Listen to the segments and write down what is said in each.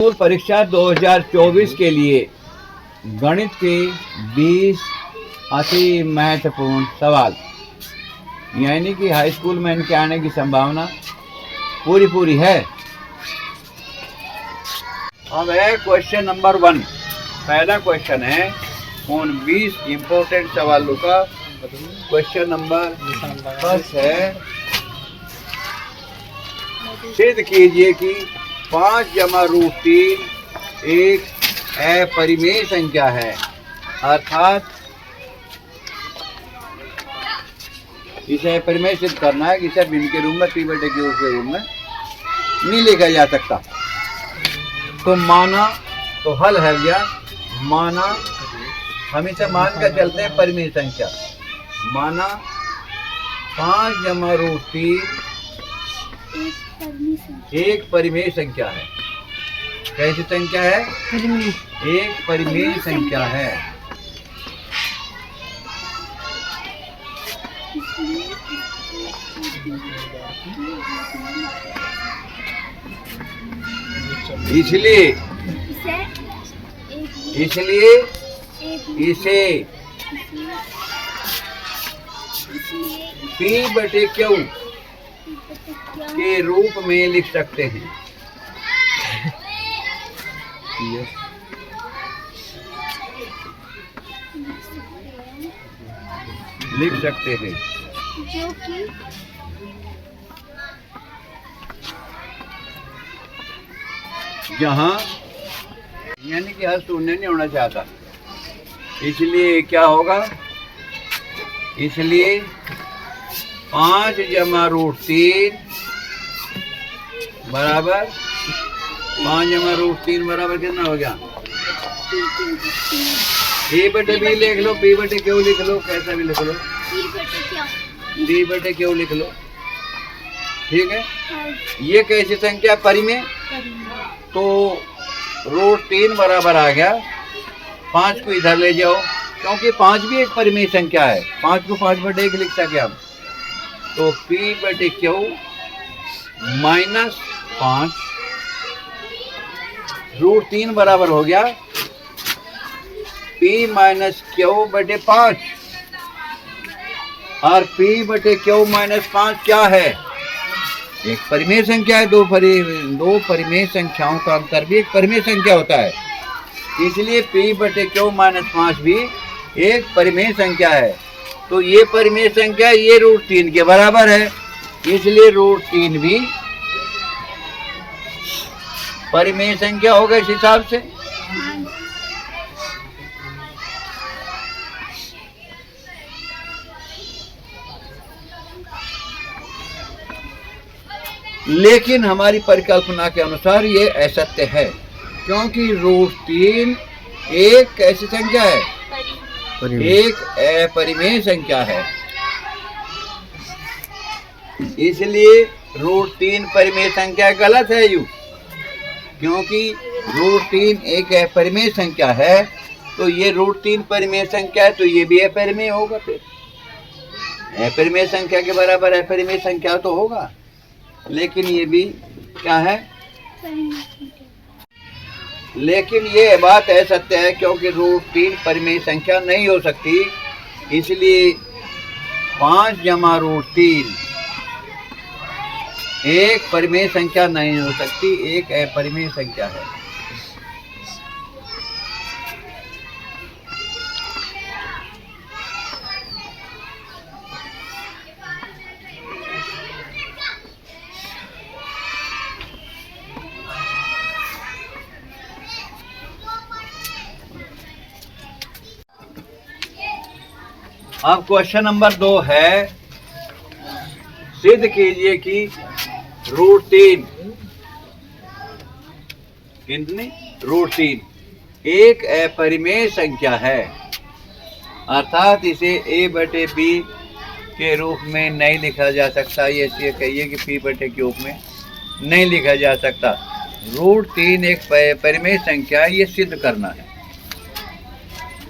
School परीक्षा 2024 के लिए गणित के 20 अति महत्वपूर्ण सवाल, यानी कि हाई स्कूल में इनके आने की संभावना पूरी है। अब है क्वेश्चन नंबर 1। पहला क्वेश्चन है उन 20 इम्पोर्टेंट सवालों का क्वेश्चन नंबर 1 है, सिद्ध कीजिए कि 5 जमा रूट 3 एक अपरिमेय संख्या है। अर्थात इसे अपरिमेय सिद्ध करना है कि इसे भिन्न के रूप में p/q के रूप में नहीं लिखा जा सकता। तो माना, तो हल है भैया, माना हम इसे मान कर चलते हैं परिमेय संख्या। माना 5 जमा रूट 3 एक परिमेय संख्या है। कैसी संख्या है? एक परिमेय संख्या है। इसलिए इसे p/q के रूप में लिख सकते हैं। लिख सकते हैं जो कि जहाँ यानी कि हर शून्य नहीं होना चाहता, इसलिए क्या होगा? इसलिए 5 जमा रूट 3 बराबर 5 जमा रूट 3 बराबर कितना हो गया? p/b लिख लो, p/q लिख लो, कैसा भी लिख लो, p/q लिख लो। ठीक है। ये कैसी संख्या? परिमेय। तो रूट 3 बराबर आ गया 5 को इधर ले जाओ, क्योंकि 5 भी एक परिमेय संख्या है। 5 को 5/1 लिख सके हम। तो p/q -5 रूट 3 बराबर हो गया p - q/5। और p/q -5 क्या है? एक परिमेय संख्या है। दो परिमेय संख्याओं का अंतर भी एक परिमेय संख्या होता है, इसलिए p/q -5 भी एक परिमेय संख्या है। तो ये परिमेय संख्या ये रूट 3 के बराबर है, इसलिए रूट 3 भी परिमेय संख्या होगा इस हिसाब से। लेकिन हमारी परिकल्पना के अनुसार ये असत्य है, क्योंकि रूट 3 एक कैसी संख्या है? एक अपरिमेय संख्या है। इसलिए रूट 3 परिमेय संख्या गलत है यू, क्योंकि रूट 3 एक अपरिमेय संख्या है। तो ये रूट 3 परिमेय संख्या है, तो ये भी अपरिमेय होगा। फिर अपरिमेय संख्या के बराबर अपरिमेय संख्या तो होगा, लेकिन ये भी क्या है? लेकिन ये बात असत्य है, क्योंकि रूट 3 परिमेय संख्या नहीं हो सकती। इसलिए 5 जमा रूट 3 एक परिमेय संख्या नहीं हो सकती, एक अपरिमेय संख्या है। अब क्वेश्चन नंबर 2 है, सिद्ध कीजिए कि रूट 3 कितनी? रूट 3 एक अपरिमेय संख्या है। अर्थात इसे a/b के रूप में नहीं लिखा जा सकता। ये कहिए कि p/q में नहीं लिखा जा सकता। रूट 3 एक परिमेय संख्या है, ये सिद्ध करना है।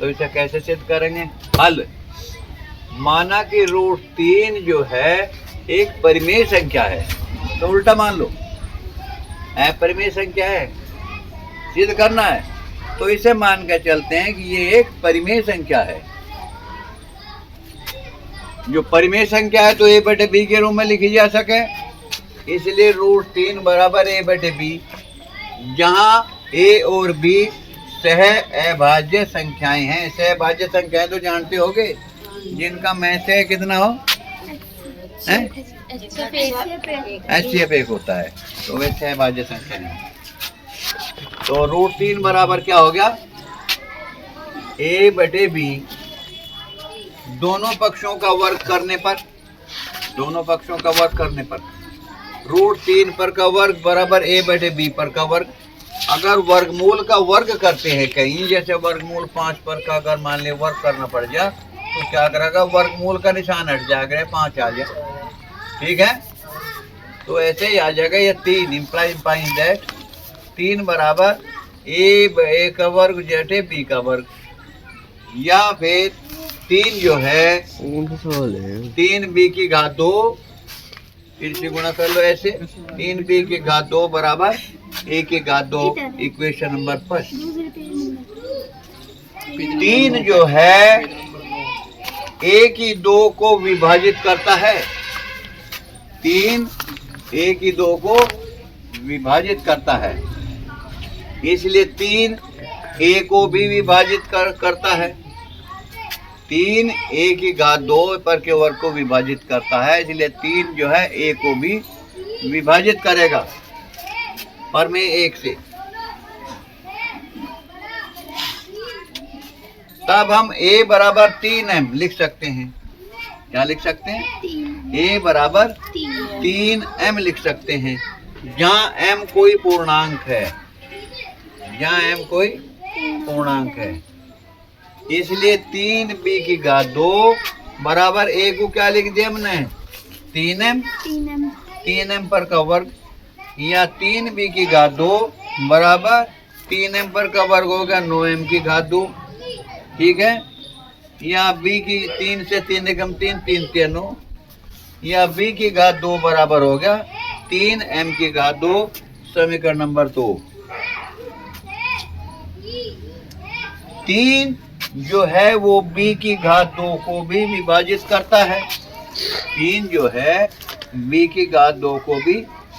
तो इसे कैसे सिद्ध करेंगे? हल, माना कि रूट 3 जो है एक परिमेय संख्या है, तो उल्टा मान लो अपरिमेय संख्या है। सिद्ध करना है, तो इसे मान के चलते हैं कि ये एक परिमेय संख्या है। जो परिमेय संख्या है तो ए बटे बी के रूप में लिखी जा सके, इसलिए √3 बराबर ए बटे बी, जहां ए और बी सह अभाज्य संख्याएं हैं। सहभाज्य संख्याएं तो जानते होगे, जिनका में से कितना हो, HCF 1 होता है, तो वे सहभाज्य संख्याएं हैं। तो √3 बराबर क्या हो गया, ए बटे बी, दोनों पक्षों का वर्ग करने पर, दोनों पक्षों का वर्ग करने पर √3 पर का वर्ग बराबर ए बटे बी पर का वर्ग। अगर वर्गमूल का वर्ग करते हैं कहीं, जैसे वर्गमूल 5 पर का अगर मान ले वर्ग करना पड़ जाए, तो क्या करेगा, वर्गमूल का निशान हट जाएगा, 5 आ जाए, ठीक है। तो ऐसे ही आ जाएगा ये 3, इम्प्लाइंग दैट 3 बराबर ए का वर्ग बटे बी का वर्ग, या फिर 3 जो है 3b की घात 2, फिर से गुणा कर लो ऐसे, 3b की घात 2 बराबर a की घात 2, इक्वेशन नंबर 1। 3 जो है a की 2 को विभाजित करता है, 3 a की 2 को विभाजित करता है, इसलिए 3 a को भी विभाजित करता है। 3 a की घात 2 पर के वर्ग को विभाजित करता है, इसलिए 3 जो है a को भी विभाजित करेगा, पर में 1 से। तब हम a बराबर 3m लिख सकते हैं। क्या लिख सकते हैं, a बराबर 3m लिख सकते हैं, जहाँ m कोई पूर्णांक है, जहाँ m कोई पूर्णांक है। इसलिए 3b की घात 2 बराबर a को क्या लिख दिया हमने, 3m पर का वर्ग, या 3b की घात 2 बराबर 3m पर का वर्ग हो गया 9m की घात 2, ठीक है। या b की 3 से 3 निकम 3, 3 3 9, या b की घात 2 बराबर हो गया 3m की घात 2, समीकरण नंबर 2। 3 जो है वो b की घात 2 को भी विभाजित करता है, 3 जो है b की घात 2 को भी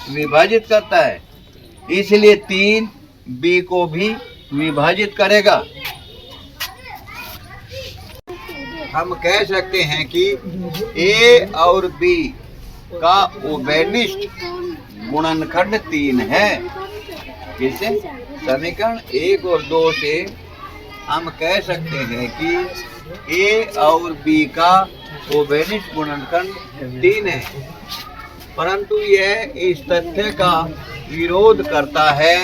विभाजित करता है, इसलिए 3 b को भी विभाजित करेगा। हम कह सकते हैं कि a और b का उभयनिष्ठ गुणनखंड 3 है। जैसे समीकरण 1 और 2 से हम कह सकते हैं कि a और b का उभयनिष्ठ गुणनखंड 3 है, परंतु यह इस तथ्य का विरोध करता है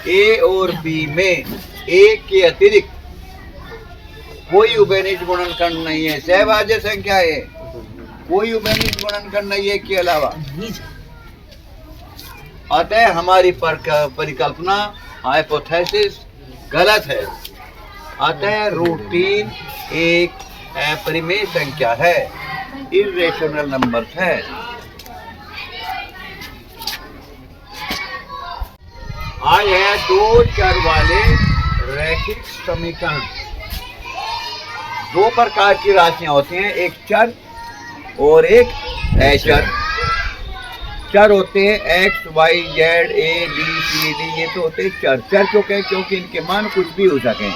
a और b में एक के अतिरिक्त कोई उभयनिष्ठ गुणनखंड नहीं है। सहभाज्य संख्या है, कोई उभयनिष्ठ गुणनखंड नहीं है के अलावा। अतः हमारी परिकल्पना हाइपोथेसिस गलत है। अतः √3 एक अपरिमेय संख्या है, इर्रेशनल नंबर है। आज है 2 चर वाले रैखिक समीकरण। 2 प्रकार की राशियां होती हैं, एक चर और एक अचर। चर होते हैं x, y, z, a, b, c, d, ये तो होते हैं चर। चर क्योंकि इनके मान कुछ भी हो सके।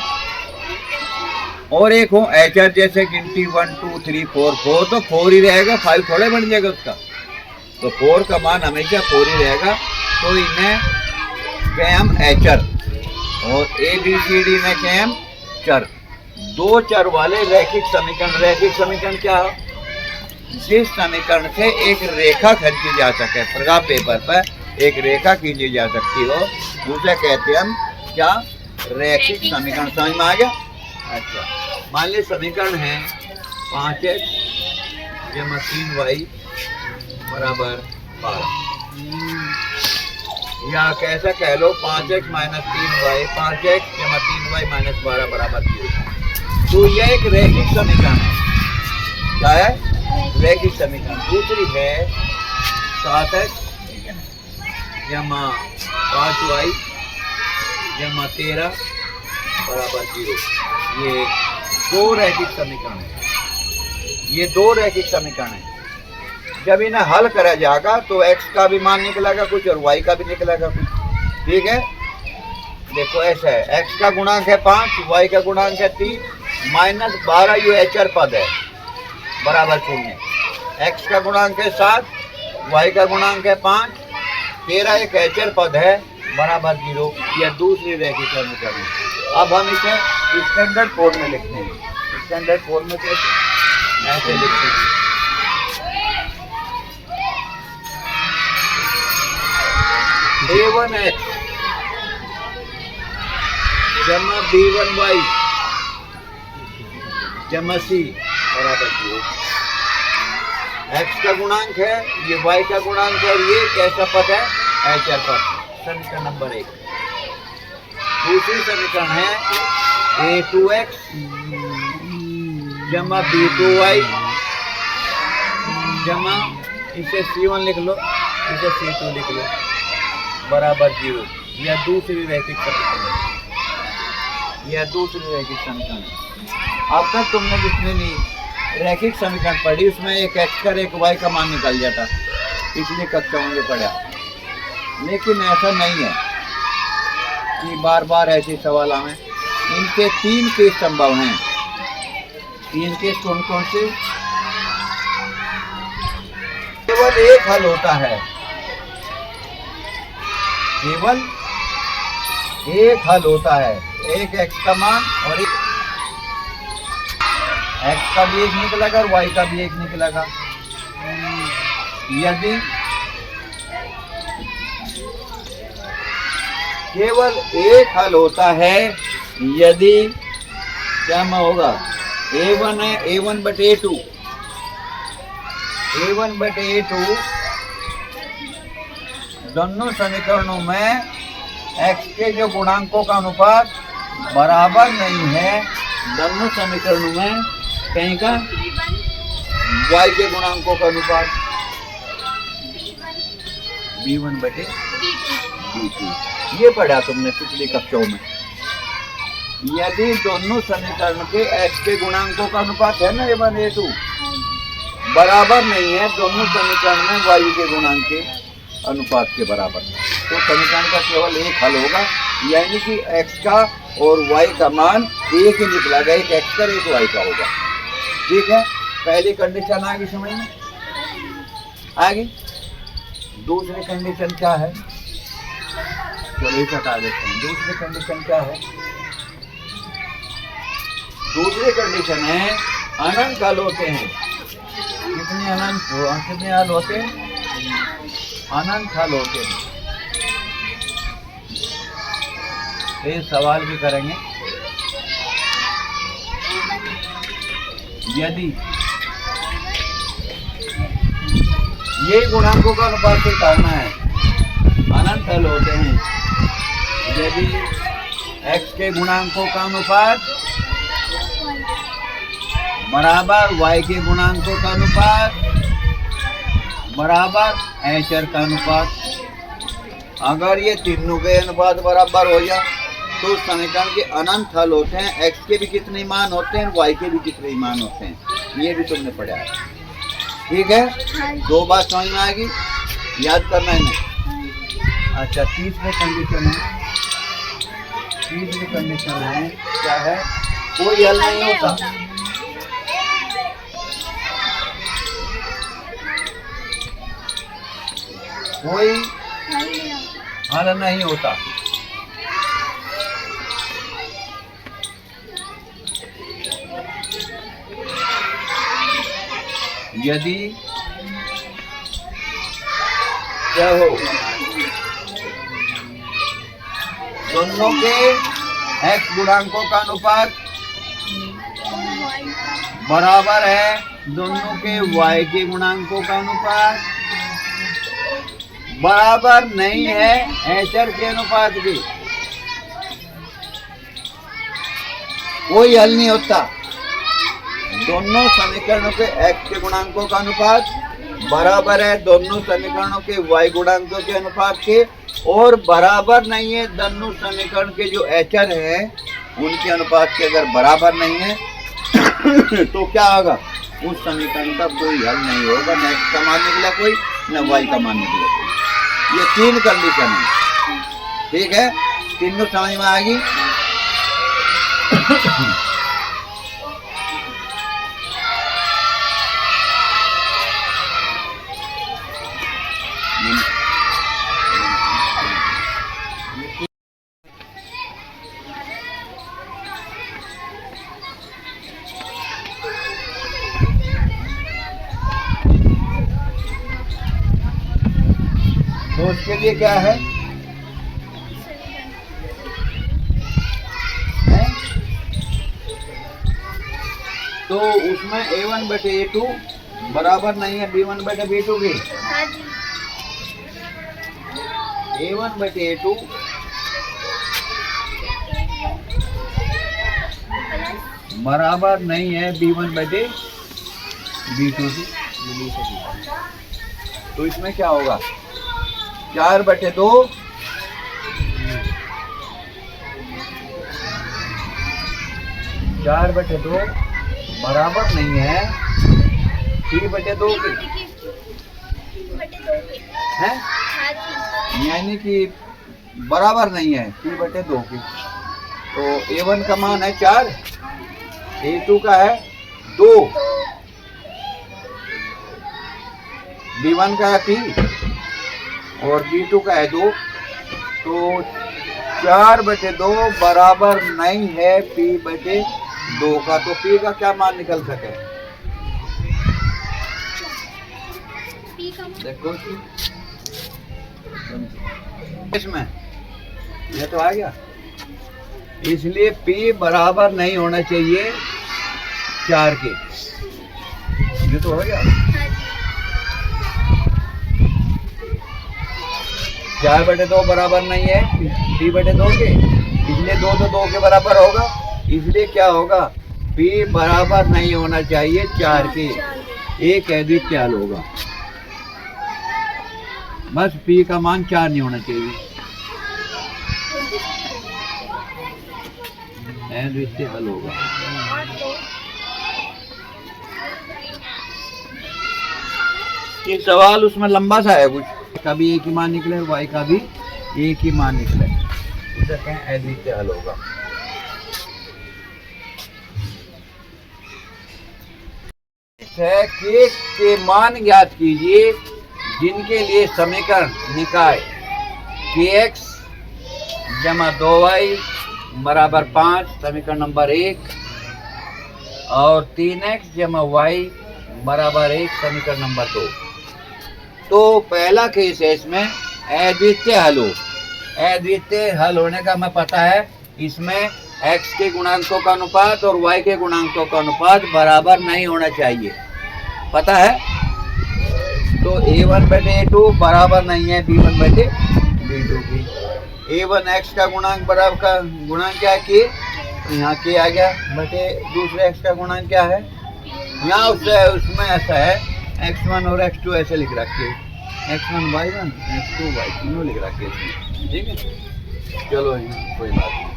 और एक हो अचर, जैसे गिनती 1 2 3 4, 4 तो 4 ही रहेगा, 5 थोड़े बन जाएगा उसका, तो 4 का मान हमेशा 4 ही रहेगा। तो इन्हें कहें हम अचर, और a, b, c, d में कहें हम चर। 2 चर वाले रैखिक समीकरण। रैखिक समीकरण क्या है, जिस समीकरण से एक रेखा खींची जा सके, प्रगा पेपर पर एक रेखा खींची जा सकती हो, उसे कहते हैं हम क्या, रैखिक समीकरण। समझ में आ गया। अच्छा, मान लीजिए समीकरण है 5x = 3y बराबर 12, या कैसा कह लो 5x - 3y, 5x = 3y - 12 बराबर 0। तो यह एक रैखिक समीकरण है। क्या है, रैखिक समीकरण। दूसरी है 7x = 5y जमा 13 बराबर 0। ये दो रैखिक समीकरण है, ये दो रैखिक समीकरण है। जब इन्हें हल करा जाएगा तो x का भी मान निकलेगा कुछ और y का भी निकलेगा कुछ। ठीक है, देखो ऐसा है, x का गुणांक है 5, y का गुणांक है 3, -12 ये एचर पद है बराबर 0। x का गुणांक है 7, y का गुणांक है 5, 13 एक एचर पद है बराबर 0। यह दूसरी रैखिक समीकरण है। अब हम इसे स्टैंडर्ड फॉर्म में लिखते हैं। स्टैंडर्ड फॉर्म में कैसे? ऐसे लिखते हैं, a1x जमा b1y जमा c बराबर 0। x का गुणांक है, ये y का गुणांक है, और ये कैसा पद है? एचर पद। समीकरण नंबर 1। दूसरी समीकरण है a2x जमा b2y जमा, इसे c1 लिख लो, इसे c2 लिख लो बराबर 0। यह दूसरी रैखिक समीकरण है, यह दूसरी रैखिक समीकरण है। अब तक तुमने जितने भी रैखिक समीकरण पढ़ी उसमें एक x का एक y का मान निकल जाता, पिछली कक्षाओं में पढ़ा। लेकिन ऐसा नहीं है कि बार बार ऐसे सवाल आए। इनके 3 केस संभव हैं। 3 केस कौन कौन से? केवल एक हल होता है, केवल एक हल होता है, एक x का मान और एक x का भी एक निकलेगा और y का भी एक निकलेगा। यदि केवल एक हल होता है, यदि क्या होगा? a1 है, a1/a2, a1/a2 दोनों समीकरणों में x के जो गुणांकों का अनुपात बराबर नहीं है, दोनों समीकरणों में कहीं का y के गुणांकों का अनुपात b1/b2। ये पढ़ा तुमने पिछली कक्षाओं में। यदि दोनों समीकरण के x के गुणांकों का अनुपात है ना a1/a2 बराबर नहीं है दोनों समीकरण में y के गुणांक के अनुपात के बराबर, तो समीकरण का केवल एक हल होगा, यानी कि x का और y का मान एक ही निकलेगा, एक x का एक y का होगा। ठीक है, पहली कंडीशन आ गई समझ में? आगे दूसरी कंडीशन क्या है? चलो इसे हटा देते हैं। दूसरी कंडीशन क्या है? दूसरी कंडीशन है अनंत हल होते हैं। कितने अनंत कितने हल होते हैं? अनंत हल होते हैं। ये सवाल भी करेंगे। यदि ये गुणांकों का अनुपात से करना है, अनंत हल होते हैं यदि x के गुणांकों का अनुपात बराबर y के गुणांकों का अनुपात बराबर एचर का अनुपात। अगर ये तीनों के अनुपात बराबर हो जाए तो समीकरण के अनंत हल होते हैं। x के भी कितने मान होते हैं, y के भी कितने मान होते हैं, ये भी तुमने पढ़ा है। ठीक है, दो बात समझ में आएगी, याद करना है नहीं। अच्छा, तीसरी कंडीशन है, तीसरी कंडीशन है क्या है? कोई हल नहीं होता, कोई हल नहीं होता। यदि क्या हो दोनों के x गुणांकों का अनुपात बराबर है दोनों के y के गुणांकों का अनुपात बराबर नहीं है एचर के अनुपात की, कोई हल नहीं होता। दोनों समीकरणों के x के गुणांकों का अनुपात बराबर है दोनों समीकरणों के y गुणांकों के अनुपात के, और बराबर नहीं है दोनों समीकरण के जो एचर है उनके अनुपात के अगर बराबर नहीं है तो क्या होगा, उस समीकरण का कोई हल नहीं होगा, न x का मान निकला कोई, न y का मान निकला कोई। ये तीन कंडीशन है, ठीक है, तीनों समझ में आ गई। तो उसके लिए क्या है, तो उसमें a1 बटे a2 बराबर नहीं है b1 बटे b2 की। a1 बटे a2 बराबर नहीं है b1 बटे b2 की। तो इसमें क्या होगा, 4 बटे 2 बराबर नहीं है 3 बटे 2 के, है, यानी कि बराबर नहीं है 3 बटे 2 की। तो a1 का मान है 4, a2 का है 2, b1 का है 3 और b2 का है 2। तो 4 बटे 2 बराबर नहीं है p बटे 2 का। तो p का क्या मान निकल सके, देखो इसमें ये तो आ गया, इसलिए p बराबर नहीं होना चाहिए 4 के। ये तो हो गया, 4 बटे 2 बराबर नहीं है p बटे 2 के, इसलिए 2 तो 2 के बराबर होगा, इसलिए क्या होगा, p बराबर नहीं होना चाहिए 4 के, एक अद्वितीय हल होगा। बस p का मान 4 नहीं होना चाहिए, अद्वितीय हल होगा। ये सवाल उसमें लंबा सा है, कुछ का भी एक ही मान निकले, y का भी एक ही मान निकले, इसे कहें अद्वितीय हल होगा। है के मान ज्ञात कीजिए जिनके लिए समीकरण निकाय kx जमा 2y बराबर 5 समीकरण नंबर 1 और 3x जमा y बराबर 1 समीकरण नंबर 2। तो पहला केस है, इसमें अद्वितीय हल हो, अद्वितीय हल होने का हमें पता है, इसमें x के गुणांकों का अनुपात और y के गुणांकों का अनुपात बराबर नहीं होना चाहिए, पता है। तो a1 बटे a2 बराबर नहीं है b1 बटे b2 की। a1 x का गुणांक बराबर का गुणांक क्या है k, यहाँ k आ गया, बटे दूसरे x का गुणांक क्या है, यहाँ उसमें ऐसा है x1 और x2 ऐसे लिख रखे, x1 y1 x2 y2 लिख रखे, ठीक है। चलो कोई बात नहीं,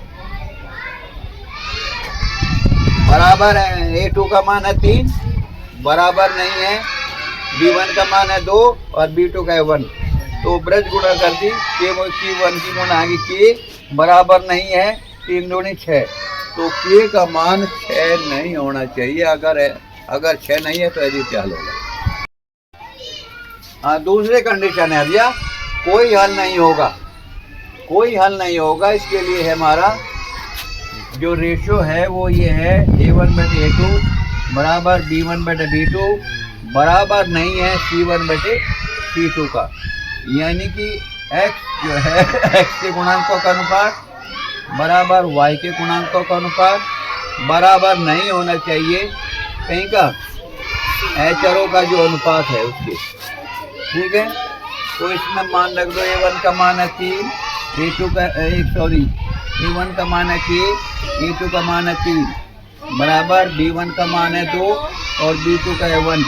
बराबर है a2 का मान है 3, बराबर नहीं है b1 का मान है 2 और b2 का है 1। तो ब्रज गुणा कर दी, k1 की गुणा आगे k बराबर नहीं है 3 दूनी 6, तो k का मान 6 नहीं होना चाहिए, अगर 6 नहीं है तो अद्वितीय हल होगा। हाँ, दूसरे कंडीशन है भैया, कोई हल नहीं होगा, कोई हल नहीं होगा, इसके लिए है हमारा जो रेशो है वो ये है a1 बटे a2 बराबर b1 बटे b2 बराबर नहीं है c1 बटे c2 का, यानी कि x जो है x के गुणांकों का अनुपात बराबर y के गुणांकों का अनुपात बराबर नहीं होना चाहिए कहीं का एचरों का जो अनुपात है उसके, ठीक है। तो इसमें मान रख दो a1 का मान है 3, a2 का a1 का मान है 6, a2 का मान है 3 बराबर b1 का मान है 2 और b2 का है 1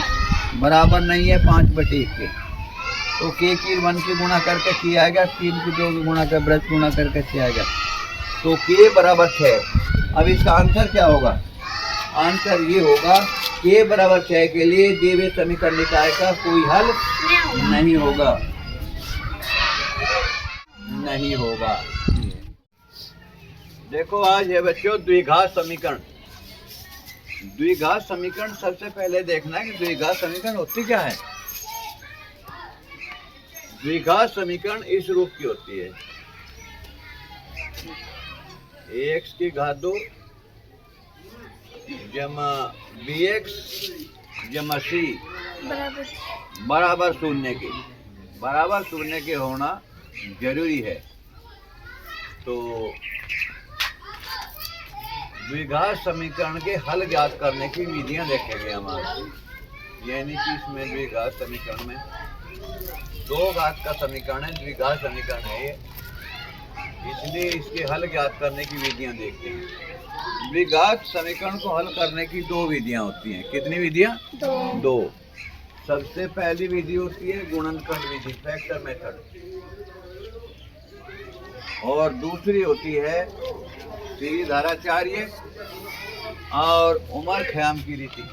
बराबर नहीं है 5 बटे 1 के। तो k की 1 की गुणा करके k आएगा, 3 की 2 की गुणा कर ब्रज गुणा करके 6 आएगा, तो k बराबर 6। अब इसका आंसर क्या होगा? आंसर ये होगा k बराबर 6 के लिए दिए हुए समीकरण निकाय का कोई हल नहीं होगा, नहीं होगा। देखो आज है बच्चों द्विघात समीकरण। द्विघात समीकरण सबसे पहले देखना है कि द्विघात समीकरण होती क्या है। द्विघात समीकरण इस रूप की होती है, ax की घात 2 जमा bx जमा c बराबर शून्य की, बराबर शून्य के होना जरूरी है। तो द्विघात समीकरण के हल ज्ञात करने की विधियां देखेंगे हम आज। यानी कि इसमें द्विघात समीकरण में 2 घात का समीकरण है, द्विघात समीकरण है ये, इसलिए इसके हल ज्ञात करने की विधियां देखते हैं। द्विघात समीकरण को हल करने की 2 विधियां होती हैं। कितनी विधियां? 2। सबसे पहली विधि होती है गुणनखंड विधि, फैक्टर मेथड, और दूसरी होती है श्रीधराचार्य और उमर खयाम की रीति।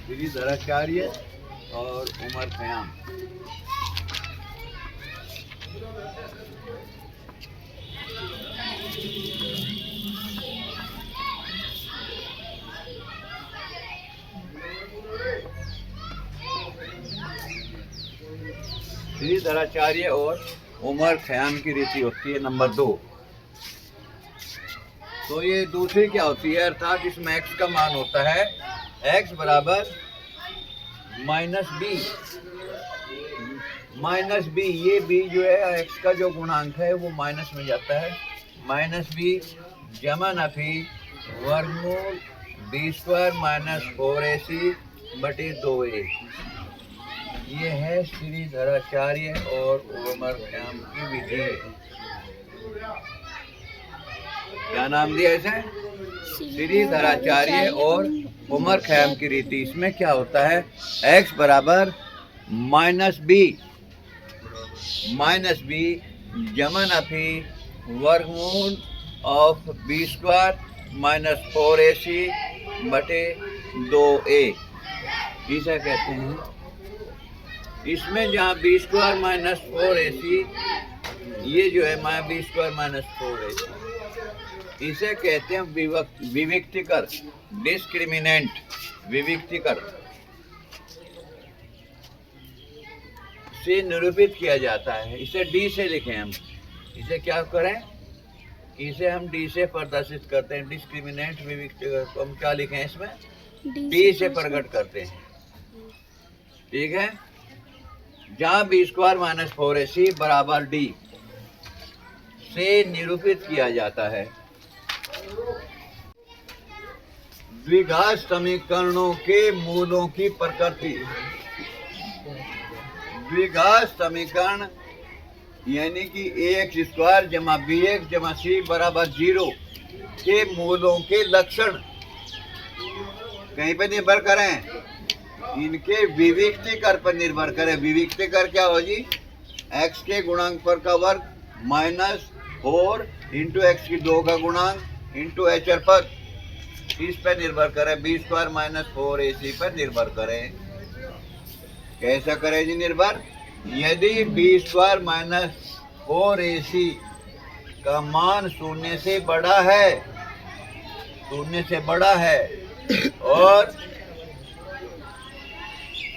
श्रीधराचार्य और उमर खयाम। श्रीधराचार्य और उमर खयाम की रीति होती है नंबर 2। तो ये दूसरी क्या होती है, अर्थात इसमें x का मान होता है x बराबर -b, -b। ये b जो है x का जो गुणांक है वो माइनस में जाता है, -b जमा नफी वर्गमूल b² - 4ac बटे 2a। ये है श्रीधराचार्य और उमर खयाम की विधि। क्या नाम दिया इसे? श्रीधराचार्य और उमर खयाम की रीति। इसमें क्या होता है, x बराबर -b जमा नफी वर्गमूल ऑफ b² - 4ac बटे 2a, इसे कहते हैं। इसमें जहाँ b² - 4ac, ये जो है b² - 4ac, इसे कहते हैं विविक्तिकर, डिस्क्रिमिनेंट, विविक्तिकर से निरूपित किया जाता है। इसे d से लिखें हम, इसे क्या करें, इसे हम d से प्रदर्शित करते हैं। डिस्क्रिमिनेंट विविक्तिकर को हम क्या लिखें, इसमें d से प्रकट करते हैं। ठीक है, जहाँ b² - 4ac बराबर d से निरूपित किया जाता है। द्विघात समीकरणों के मूलों की प्रकृति। द्विघात समीकरण यानी कि ax² जमा bx जमा c बराबर 0 के मूलों के लक्षण कहीं पर निर्भर करें, इनके विविक्तिकर पर निर्भर करें। विविक्तिकर क्या हो जी, x के गुणांक पर का वर्ग -4 इंटू x की 2 का गुणांक इंटू एचर पर, इस पर निर्भर करें। b² - 4ac पर निर्भर करें। कैसा करें जी निर्भर? यदि b² - 4ac का मान 0 से बड़ा है, 0 से बड़ा है, और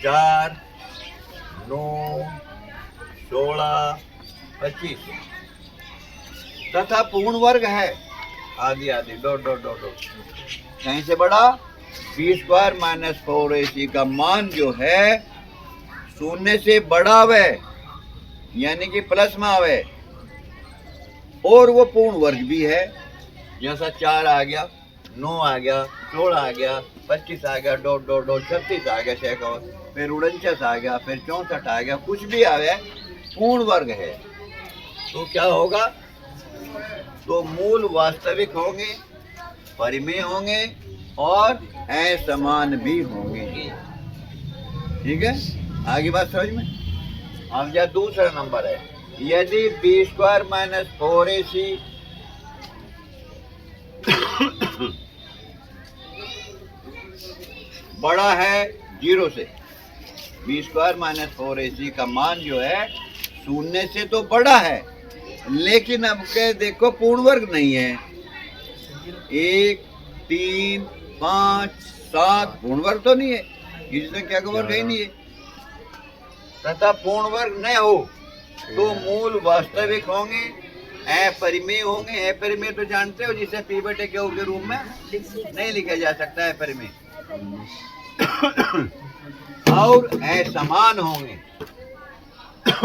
4, 9, 16, 25 तथा पूर्ण वर्ग है, आदि आदि डॉट डॉट डॉट डॉट, कहीं से बड़ा b² - 4ac का मान जो है 0 से बड़ा आवे, यानी कि प्लस में आवे, और वो पूर्ण वर्ग भी है। जैसा 4 आ गया, 9 आ गया, 16 आ गया, 25 आ गया, डॉट डॉट डॉट 36 आ गया, 56, फिर 49 आ गया, फिर 64 आ गया, कुछ भी आवे पूर्ण वर्ग है। तो क्या होगा, तो मूल वास्तविक होंगे, परिमेय होंगे और असमान भी होंगे। ठीक है। आगे बात समझ में। अब जा दूसरा नंबर है, यदि बी स्क्वायर माइनस 4ac बड़ा है 0 से, बी स्क्वायर माइनस 4ac का मान जो है 0 से तो बड़ा है, लेकिन अब के देखो पूर्ण वर्ग नहीं है। 1, 3, 5, 7 पूर्ण वर्ग तो नहीं है, किसी संख्या का वर्ग ही नहीं है, तथा पूर्ण वर्ग न हो तो मूल वास्तविक होंगे, अपरिमेय होंगे। अपरिमेय तो जानते हो, जिसे p बटे q के रूप में नहीं लिखा जा सकता है अपरिमेय। और असमान होंगे,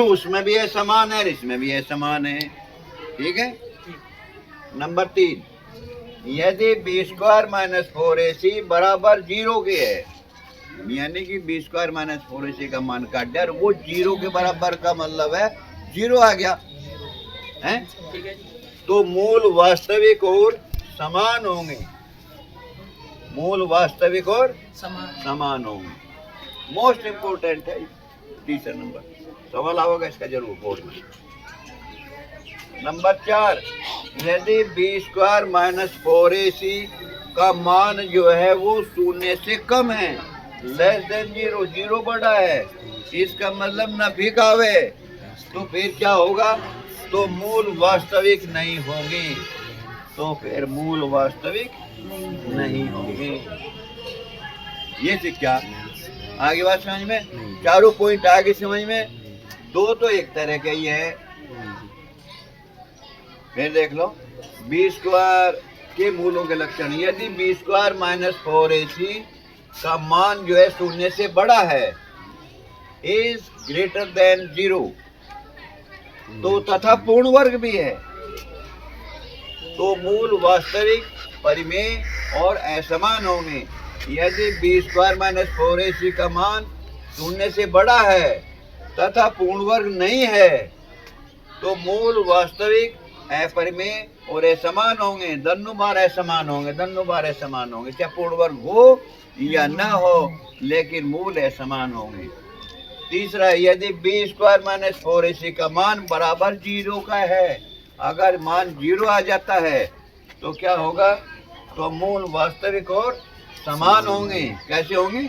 उसमें भी असमान है, इसमें भी असमान है। ठीक है। नंबर 3, यदि बी स्क्वायर माइनस 4ac बराबर 0 के है, यानी कि बी स्क्वायर माइनस 4ac का मान काट दिया और वो 0 के बराबर का मतलब है 0 आ गया है, तो मूल वास्तविक और समान होंगे, मूल वास्तविक और समान होंगे। मोस्ट इंपोर्टेंट है तीसरा नंबर, सवाल आओगे इसका जरूर बोर्ड में। नंबर 4, यदि बी स्क्वायर माइनस 4ac का मान जो है वो 0 से कम है, लेस देन 0, 0 बड़ा है, इसका मतलब न भी आवे, तो फिर क्या होगा, तो मूल वास्तविक नहीं होंगे, तो फिर मूल वास्तविक नहीं होंगे। ये से क्या आगे बात समझ में, चारों पॉइंट आगे समझ में। दो तो एक तरह के ही है, फिर देख लो बी स्क्वायर के मूलों के लक्षण। यदि बी स्क्वायर माइनस 4ac का मान जो है 0 से बड़ा है, इज ग्रेटर देन 0, तो तथा पूर्ण वर्ग भी है, तो मूल वास्तविक, परिमेय और असमान होंगे। यदि बी स्क्वायर माइनस 4ac का मान 0 से बड़ा है तथा पूर्ण वर्ग नहीं है, तो मूल वास्तविक, अपरिमेय और असमान होंगे, दोनों बार असमान होंगे, दोनों बार असमान होंगे, चाहे पूर्ण वर्ग हो या न हो, लेकिन मूल असमान होंगे। तीसरा, यदि बी स्क्वायर माइनस 4ac का मान बराबर 0 का है, अगर मान 0 आ जाता है तो क्या होगा, तो मूल वास्तविक और समान होंगे। कैसे होंगे,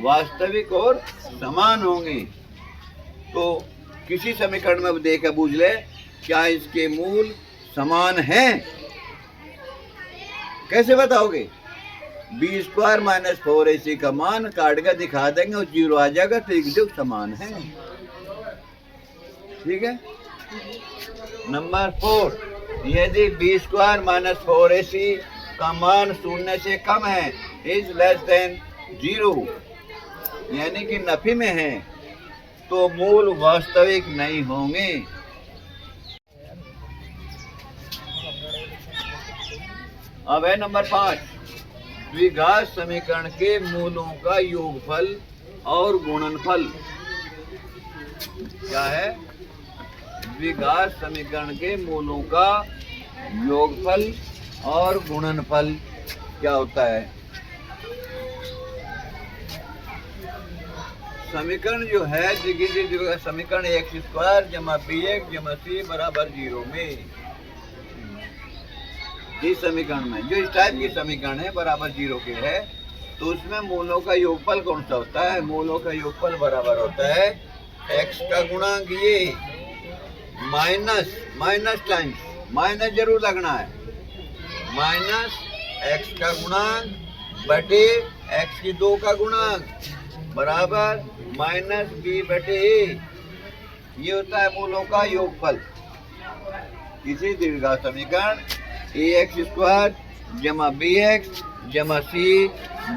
वास्तविक और समान होंगे। तो किसी समीकरण में देखकर बूझ ले क्या इसके मूल समान हैं, कैसे बताओगे। बी स्क्वायर माइनस 4ac का मान काट कर दिखा देंगे और 0 आ जाएगा, तो एक समान है। ठीक है। नंबर 4, यदि बी स्क्वायर माइनस 4ac का मान 0 से कम है, इज लेस देन 0, यानी कि नफी में है, तो मूल वास्तविक नहीं होंगे। अब है नंबर 5, द्विघात समीकरण के मूलों का योगफल और गुणनफल। क्या है, द्विघात समीकरण के मूलों का योगफल और गुणनफल क्या होता है। समीकरण जो है समीकरण एक्स स्क्वायर जमा बी एक्स जमा सी बराबर 0 में, इस समीकरण में जो इस टाइप की समीकरण है बराबर 0 के है, तो उसमें मूलों का योगफल कौन सा होता है। मूलों का योगफल बराबर होता है x का गुणांक ये माइनस टाइम्स, माइनस जरूर लगना है, माइनस x का गुणांक बटे x की 2 का गुणांक बराबर माइनस b बटे a। ये होता है मूलों का योगफल। किसी द्विघात समीकरण ax स्क्वायर जमा bx जमा c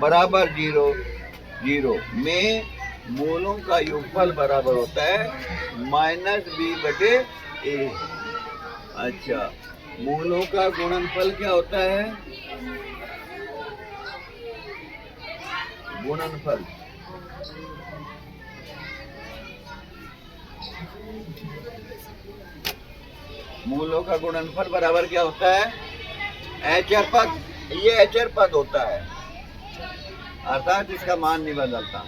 बराबर 0 में मूलों का योगफल बराबर होता है माइनस b बटे a। अच्छा, मूलों का गुणनफल क्या होता है, गुणनफल मूलों का गुणनफल बराबर क्या होता है, एचर पद। ये एचर पद होता है, अर्थात इसका मान नहीं बदलता।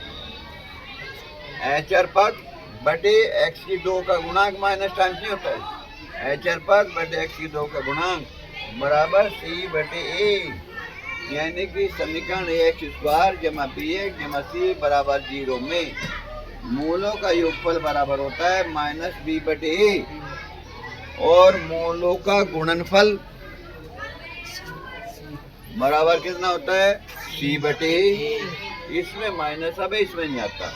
एचर पद बटे एक्स की 2 का गुणांक माइनस टाइम्स नहीं होता है, एचर पद बटे एक्स की 2 का गुणांक बराबर सी बटे ए, यानी कि समीकरण एक्स स्क्वायर जमा बी एक्स जमा सी बराबर 0 में मूलों का योगफल बराबर होता है माइनस बी बटे ए और मूलों का गुणनफल बराबर कितना होता है सी बटे ए। इसमें माइनस अब इसमें नहीं आता,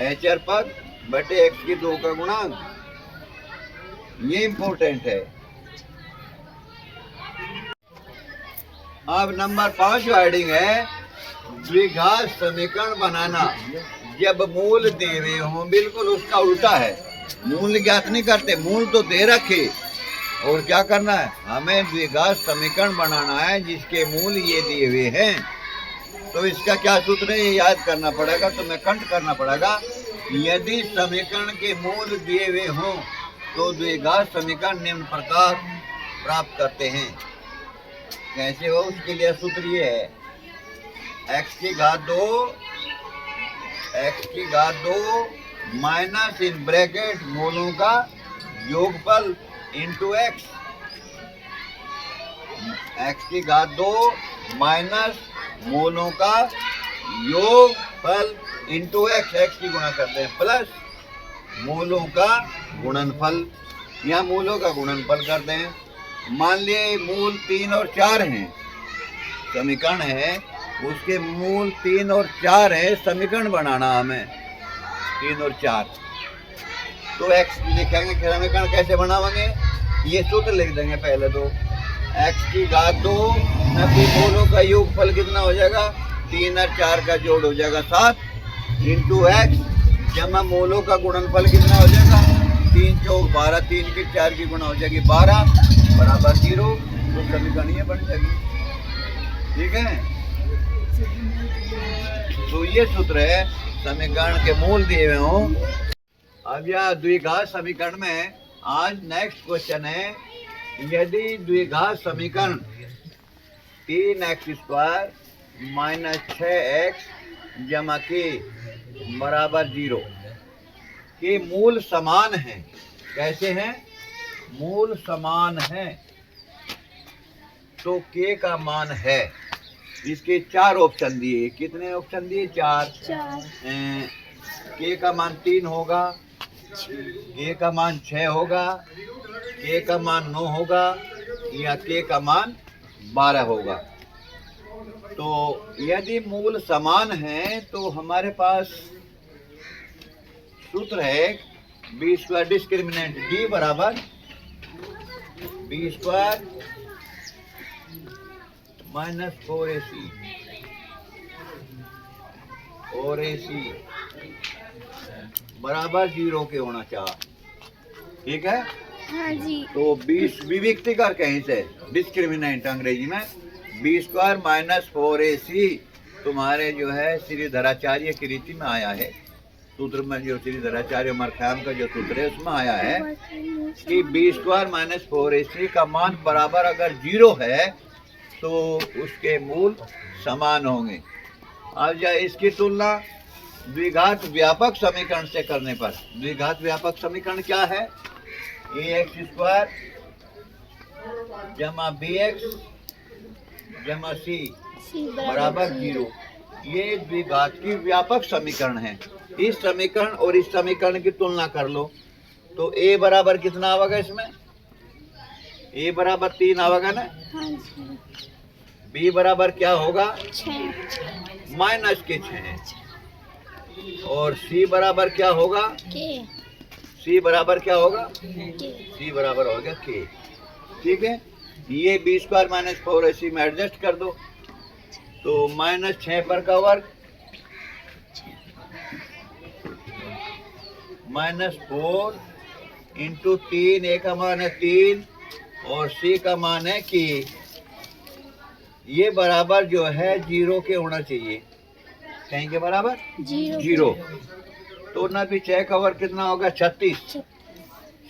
एचर पद बटे एक्स की 2 का गुणांक, ये इंपॉर्टेंट है। अब नंबर 5 हेडिंग है द्विघात समीकरण बनाना जब मूल दे हुए हों। बिल्कुल उसका उल्टा है, मूल ज्ञात नहीं करते, मूल तो दे रखे और क्या करना है, हमें द्विघात समीकरण बनाना है जिसके मूल ये दिए हुए हैं। तो इसका क्या सूत्र है ये याद करना पड़ेगा, तो मैं कंठ करना पड़ेगा। यदि समीकरण के मूल दिए हुए हों तो द्विघात समीकरण निम्न प्रकार प्राप्त करते हैं। कैसे हो, उसके लिए सूत्र ये है एक्स की घात 2 माइनस इन ब्रैकेट मूलों का योगफल इंटू एक्स, एक्स की घात 2 माइनस मूलों का योगफल इंटू एक्स, एक्स की गुणा करते हैं प्लस मूलों का गुणनफल, यहाँ मूलों का गुणनफल करते हैं। मान लिए मूल 3 और 4 हैं, समीकरण है उसके मूल 3 और 4 है, समीकरण बनाना हमें 3 और 4। तो एक्स लिखेंगे, समीकरण कैसे बनाएंगे, ये सूत्र लिख देंगे पहले। तो एक्स की घात 2 नब्बे मूलों का योगफल कितना हो जाएगा 3 और 4 का जोड़ हो जाएगा 7 इंटू एक्स जमा मूलों का गुणनफल कितना हो जाएगा 3 चौक 12, 3 की 4 की गुणा हो जाएगी 12 बराबर 0। तो समीकरण ये बन जाएगी, ठीक है। तो ये सूत्र है समीकरण के मूल दिए हुए हों। अब यह द्विघात समीकरण में आज नेक्स्ट क्वेश्चन है, यदि द्विघात समीकरण 3x² माइनस 6x जमा के बराबर 0 के मूल समान हैं। कैसे हैं, मूल समान हैं तो k का मान है, इसके 4 ऑप्शन दिए। कितने ऑप्शन दिए 4। k का मान 3 होगा, k का मान 6 होगा, k का मान 9 होगा या k का मान 12 होगा। तो यदि मूल समान हैं तो हमारे पास सूत्र है b² डिस्क्रिमिनेंट d बराबर b² माइनस 4ac बराबर 0 के होना चाहिए, ठीक है। हाँ जी। तो विविक्ति कर कहीं से डिस्क्रिमिनेंट अंग्रेजी में b² माइनस 4ac तुम्हारे जो है श्रीधराचार्य की रीति में आया है, सूत्र में जो श्रीधराचार्य मरखयाम का जो सूत्र है उसमें आया है कि b² माइनस 4ac का मान बराबर अगर 0 है तो उसके मूल समान होंगे। अब जा इसकी तुलना द्विघात व्यापक समीकरण से करने पर, द्विघात व्यापक समीकरण क्या है, ax² जमा bx जमा c बराबर 0, ये द्विघात की व्यापक समीकरण है। इस समीकरण और इस समीकरण की तुलना कर लो तो a बराबर कितना आवेगा, इसमें a बराबर 3 आवेगा ना, हाँ जी। b बराबर क्या होगा 6 माइनस के 6 और c बराबर क्या होगा, के c बराबर क्या होगा, के c बराबर हो गया k, ठीक है। ये b² माइनस 4ac में एडजस्ट कर दो तो माइनस 6 पर का वर्ग माइनस 4 इंटू 3, a का मान है 3 और c का मान है कि ये बराबर जो है 0 के होना चाहिए, कहीं के बराबर 0। तो ना भी 6 का वर्ग कितना होगा 36,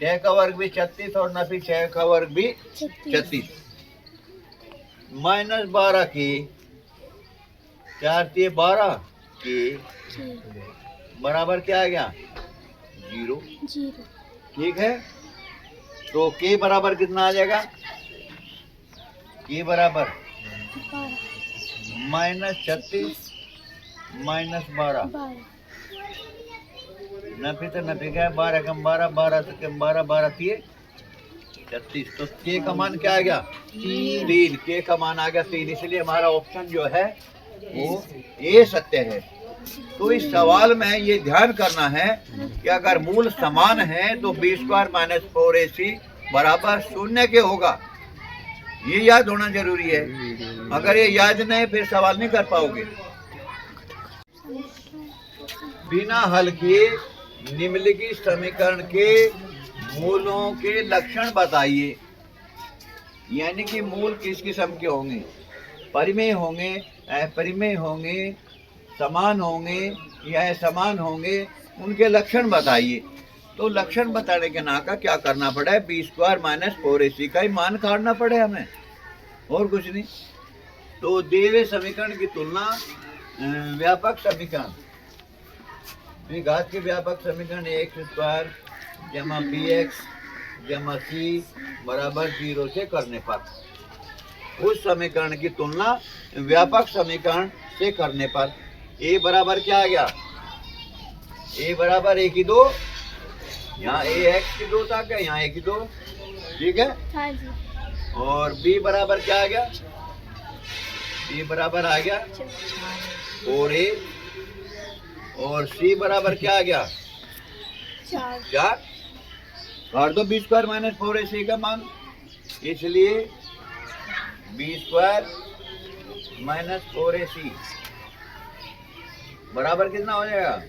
6 का वर्ग भी 36 और ना भी 6 का वर्ग भी 36 माइनस 12 की 4 से 12 की बराबर क्या आ गया 0। 0 ठीक है, तो के बराबर कितना आ जाएगा? के बराबर 12 -36 -12 12 नफे तो नफे का 12 कम 12 12 से कम 12 12 3 36। तो के का मान क्या आ गया 3। के का मान आ गया 3, इसलिए हमारा ऑप्शन जो है वो ए सत्य है। तो इस सवाल में ये ध्यान करना है कि अगर मूल समान है तो b² - 4ac बराबर 0 के होगा। ये याद होना जरूरी है। अगर ये याद नहीं फिर सवाल नहीं कर पाओगे। बिना हल किए निम्नलिखित समीकरण के मूलों के लक्षण बताइए। यानी कि मूल किस किस्म के होंगे? परिमेय होंगे, अपरिमेय होंगे, समान होंगे या असमान होंगे, उनके लक्षण बताइए। तो लक्षण बताने के ना का क्या करना पड़ा है, b² - 4ac का ही मान काटना पड़े हमें, और कुछ नहीं। तो दिए हुए समीकरण की तुलना व्यापक समीकरण, द्विघात के व्यापक समीकरण x² जमा bx जमा c बराबर 0 से करने पर, उस समीकरण की तुलना व्यापक समीकरण से करने पर a बराबर क्या आ गया? a बराबर 1 की 2, यहाँ a x की 2 था क्या? यहाँ 1 की 2, ठीक है। हाँ जी। और b बराबर क्या आ गया? b बराबर आ गया 4a, और c बराबर क्या आ गया 4। काट दो b² - 4ac का मान, इसलिए b² - 4ac बराबर कितना हो जाएगा?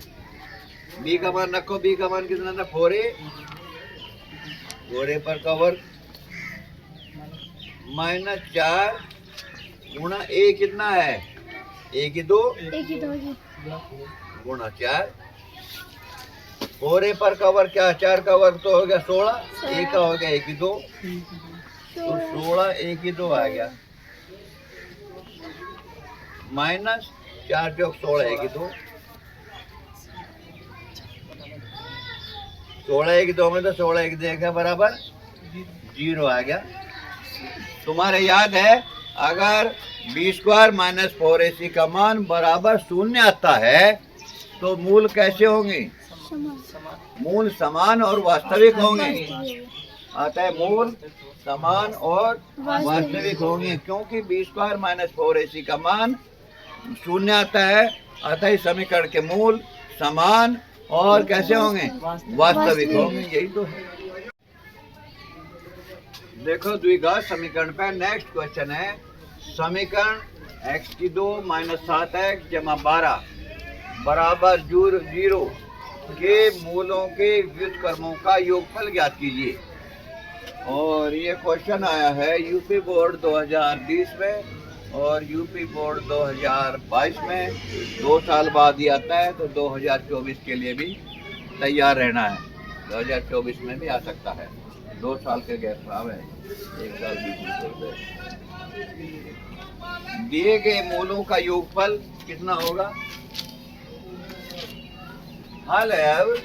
b का मान रखो, b का मान कितना था 4a, 4a पर का वर्ग -4 गुणा a कितना है 1 की 2 जी। गुणा 4, 4a पर का वर्ग क्या, 4 का वर्ग तो हो गया 16, a का हो गया 1 की 2, तो 16 1 की 2 आ गया, माइनस 4 + 16 1 की 2, 16 1 की 2 में तो 16 1 देखा बराबर 0 आ गया। तुम्हारे याद है अगर b² - 4ac का मान बराबर 0 आता है तो मूल कैसे होंगे? मूल समान और वास्तविक होंगे। आता है मूल समान और वास्तविक होंगे, क्योंकि b² - 4ac का मान 0 आता है, अतः इस समीकरण के मूल समान और कैसे होंगे? वास्तविक होंगे। यही तो है। देखो द्विघात समीकरण पे नेक्स्ट क्वेश्चन है, समीकरण x की 2 - 7x जमा 12 बराबर 0 के मूलों के व्युत्क्रमों का योगफल ज्ञात कीजिए। और ये क्वेश्चन आया है यूपी बोर्ड 2020 में और यूपी बोर्ड 2022 में, 2 साल बाद ही आता है, तो 2024 के लिए भी तैयार रहना है। 2024 में भी आ सकता है, 2 साल के गैप है, 1 साल भी। दिए गए मूलों का योगफल कितना होगा? हल है अब,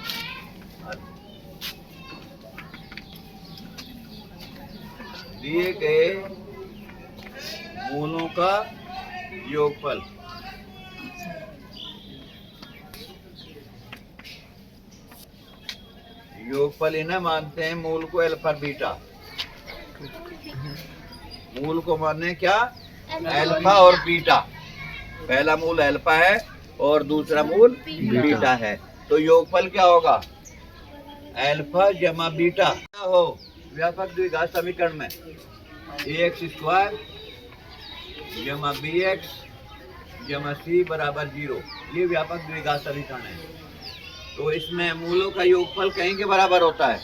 दिए गए मूलों का योगफल इन्हें मानते हैं मूल को अल्फा बीटा। मूल को मानने क्या? अल्फा और बीटा। पहला मूल अल्फा है और दूसरा मूल बीटा है, तो योगफल क्या होगा? अल्फा जमा बीटा। क्या हो व्यापक द्विघात समीकरण में ax² जमा bx जमा c बराबर 0, ये व्यापक द्विघात समीकरण है। तो इसमें मूलों का योगफल कहीं के बराबर होता है?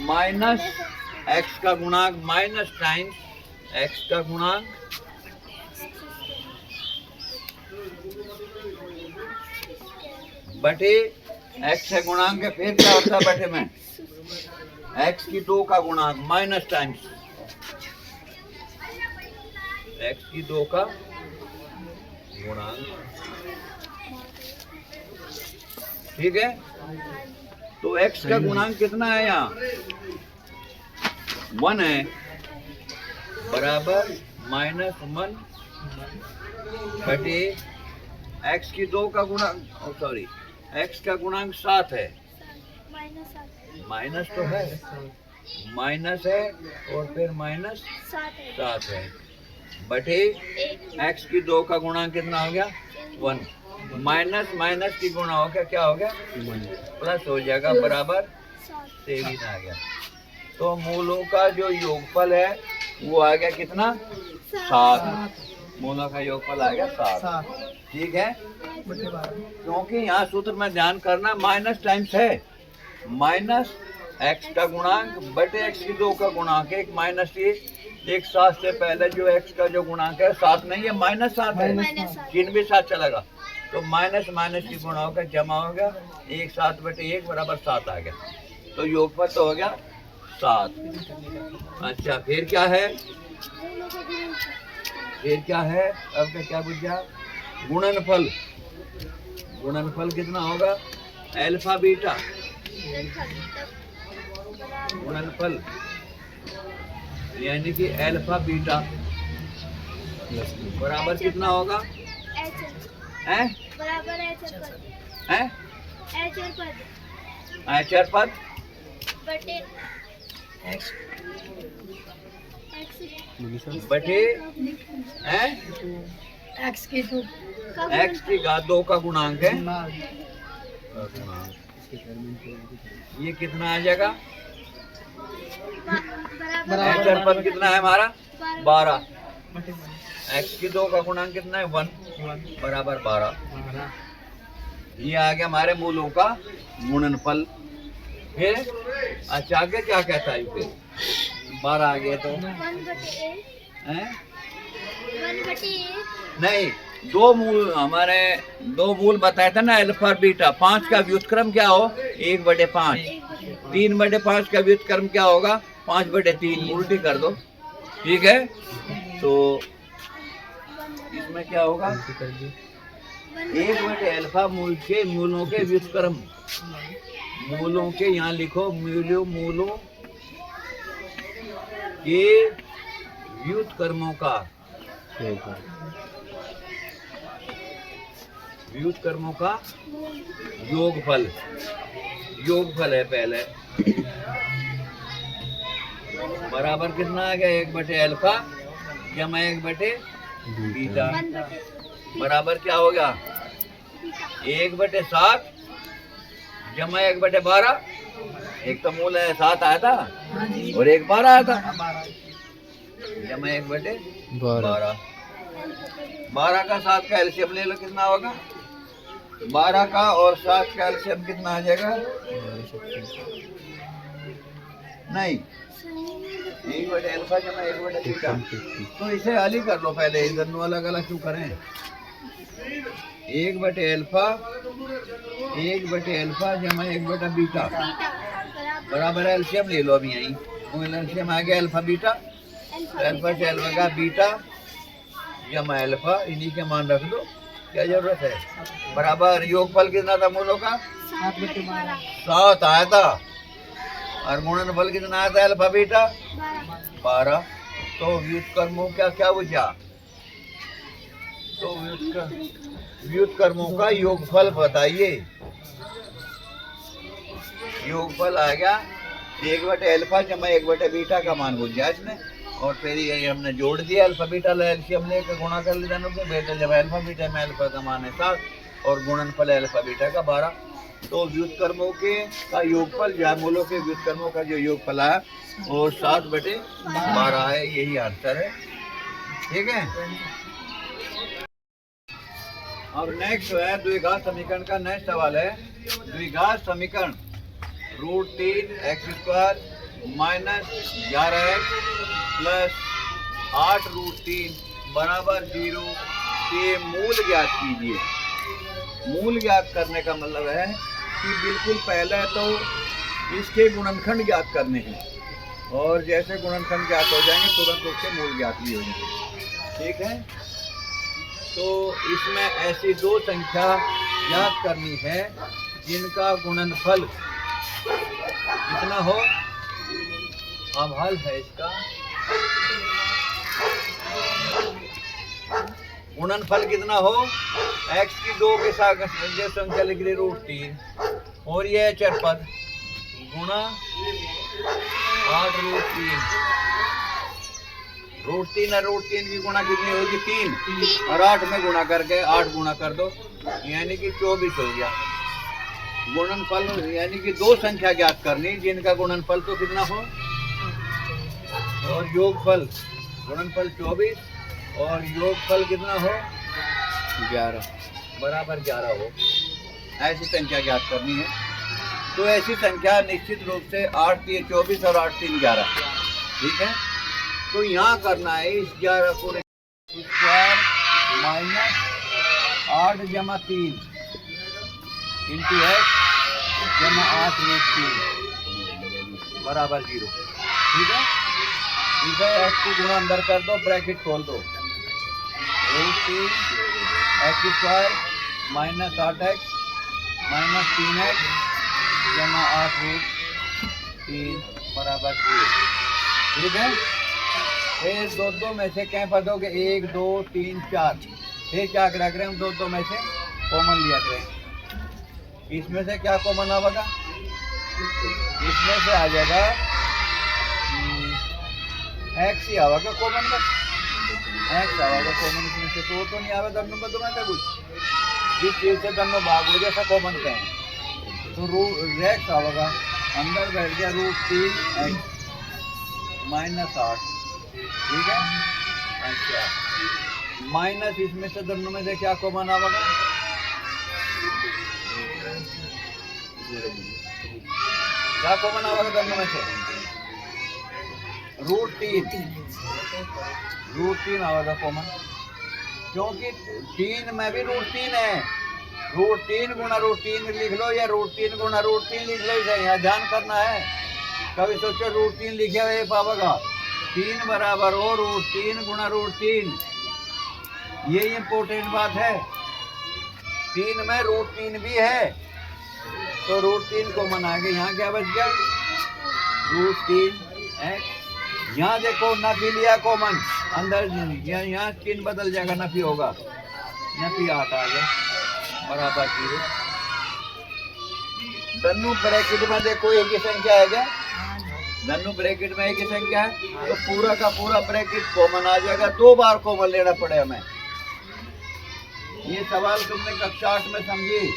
माइनस x का गुणांक माइनस टाइम्स x का गुणांक बटे x है गुणांक है, फिर क्या होता है बटे में x की 2 का गुणांक माइनस टाइम्स x की 2 का गुणांक, ठीक है। तो x का गुणांक कितना है यहाँ? 1 है, बराबर -1 बटे x की 2 का गुणांक, सॉरी x का गुणांक 7 है, माइनस तो है, माइनस है और फिर -7 है बटे x की 2 का गुणांक कितना हो गया? 1। माइनस माइनस की गुणा हो गया, क्या हो गया? प्लस हो जाएगा, बराबर 23 आ गया। तो मूलों का जो योगफल है वो आ गया कितना? 7। मूलों का योगफल आ गया 7, ठीक है। क्योंकि यहाँ सूत्र में ध्यान करना, माइनस टाइम्स है, माइनस x का गुणांक बटे x की 2 का गुणांक, एक माइनस एक 7 से पहले जो x का जो गुणांक है 7 नहीं है, -7 है, चिन्ह भी 7 चलेगा। तो माइनस माइनस की गुणा होकर जमा हो गया, 1 7 बटे 1 बराबर 7 आ गया। तो योगफल तो हो गया 7। अच्छा, फिर क्या है? फिर क्या है? अब का क्या बुझा? गुणनफल। गुणनफल कितना होगा? Alpha beta. गुणनफल यानी कि अल्फा बीटा बराबर कितना होगा? हैं? बराबर हैं? एचर पद बटे हैं? एक्स की 2 x की घात 2 का गुणांक है, ये कितना आ जाएगा? एचर पद कितना है हमारा? 12। x की 2 का गुणांक कितना है? 1 बराबर 12। ये आ गया हमारे मूलों का गुणनफल। फिर अच्छा आगे क्या कहता है? फिर 12 आ गया तो हैं? नहीं, दो मूल हमारे, दो मूल बताए थे ना, अल्फा बीटा। 5 का व्युत्क्रम क्या हो? 1/5। 3/5 का व्युत्क्रम क्या होगा? 5/3। उल्टी कर दो, ठीक है। तो इसमें क्या होगा? 1/अल्फा मूल के मूलों के व्युत्क्रम, मूलों के यहाँ लिखो, मूलों के व्युत्क्रमों का, व्युत्क्रमों का योगफल। योगफल है पहले, बराबर कितना आ गया? 1/अल्फा जमा 1/बीटा बराबर क्या हो गया? 1/7 जमा 1/12। एक तो मूल है 7 आया था और एक 12 आया था, जमा 1/12। 12 का 7 का एलसीएम ले लो, कितना होगा? 12 का और 7 का एलसीएम कितना आ जाएगा? नहीं, 1/अल्फा जमा 1/बीटा। तो इसे हल ही कर लो पहले, इधर नो अलग अलग क्यों करें? 1/अल्फा जमा 1/बीटा बराबर एलसीएम ले लो। अभी यहीं एलसीएम आ गया अल्फा बीटा, अल्फा से अल्फा का बीटा जमा अल्फा, इन्हीं के मान रख दो, क्या जरूरत है। बराबर योगफल कितना था मूलों का? 7 आया था, और गुणनफल कितना आया था? Alpha beta 12। तो व्युत्क्रमों का क्या बुझा? तो व्युत्क्रमों का योगफल बताइए। योगफल आ गया 1/अल्फा जमा 1/बीटा का मान बुझ गया इसमें, और फिर ये हमने जोड़ दिया, अल्फा बीटा एलसीएम लेकर गुणा कर लिया दोनों को। बेटा जब अल्फा बीटा में अल्फा का मान है 7 और गुणनफल अल्फा बीटा का 12। तो व्युत्क्रमों के का योगफल या मूलों के व्युत्क्रमों का जो योगफल है वो 7/12 है, यही आंसर है, ठीक है। और नेक्स्ट है द्विघात समीकरण का नेक्स्ट सवाल है। द्विघात समीकरण √3x² - 11x + 8√3 बराबर 0 के मूल ज्ञात कीजिए। मूल ज्ञात करने का मतलब है कि बिल्कुल पहले तो इसके गुणनखंड ज्ञात करने हैं, और जैसे गुणनखंड ज्ञात हो जाएंगे तुरंत उसके मूल ज्ञात भी हो जाएंगे, ठीक है। तो इसमें ऐसी दो संख्या याद करनी है जिनका गुणनफल कितना हो। अब हल है इसका, गुणनफल कितना हो, x की 2 के साथ जो संख्या लिख रही √3 और ये है चरपद गुणा 8 √3। √3 और √3 की गुणा कितनी होगी 3 और 8 में गुणा करके 8 गुणा कर दो यानी कि 24 हो गया। गुणनफल यानी कि दो संख्या ज्ञात करनी जिनका गुणनफल तो कितना हो और योगफल, गुणनफल 24 और योगफल कितना हो 11 बराबर 11 हो, ऐसी संख्या ज्ञात करनी है। तो ऐसी संख्या निश्चित रूप से 8 3 24 और 8 3 11, ठीक है। तो यहाँ करना है इस 11 को स्क्वायर माइनस 8 जमा 3 इंटू x जमा 8 √3 बराबर 0, ठीक है। इसे x की गुणा अंदर कर दो, ब्रैकेट खोल दो, √3 x square minus 8x minus 3x जमा 8 √3 बराबर 0, ठीक है। फिर दो में से क्या पदों के 1 2 3 4, फिर क्या रख रहे हैं हम, दो में से कॉमन लिया करें। इसमें से क्या कॉमन आएगा, इसमें से आ जाएगा x ही आएगा कॉमन का, x आएगा कॉमन, इसमें से तो नहीं आएगा दोनों बदों में कुछ, जिस चीज से दोनों भाग हो जैसा कॉमन का है तो x आएगा अंदर बैठ गया √3x माइनस 8, ठीक है। अच्छा माइनस इसमें से दोनों में से क्या कॉमन आएगा, क्या कॉमन आएगा दोनों में से √3 आएगा कॉमन, क्योंकि 3 में भी √3 है। √3 गुणा √3 लिख लो या √3 गुणा √3 लिख लो, इसे यहाँ ध्यान करना है। कभी सोचो √3 लिखे हुए पावेगा, 3 बराबर हो √3 गुणा √3, ये इम्पोर्टेंट बात है। 3 में √3 भी है तो √3 को मना के यहाँ क्या बच गया √3x। यहाँ देखो नफी लिया कॉमन अंदर, यहाँ चिन्ह बदल जाएगा, नफी होगा, नफी 8 आ गया बराबर 0। दोनों ब्रैकेट में देखो एक ही संख्या है क्या, दोनों ब्रैकेट में एक ही संख्या है तो पूरा का पूरा ब्रैकेट कॉमन आ जाएगा, 2 बार कॉमन लेना पड़े हमें। ये सवाल तुमने कक्षा 8 में समझी,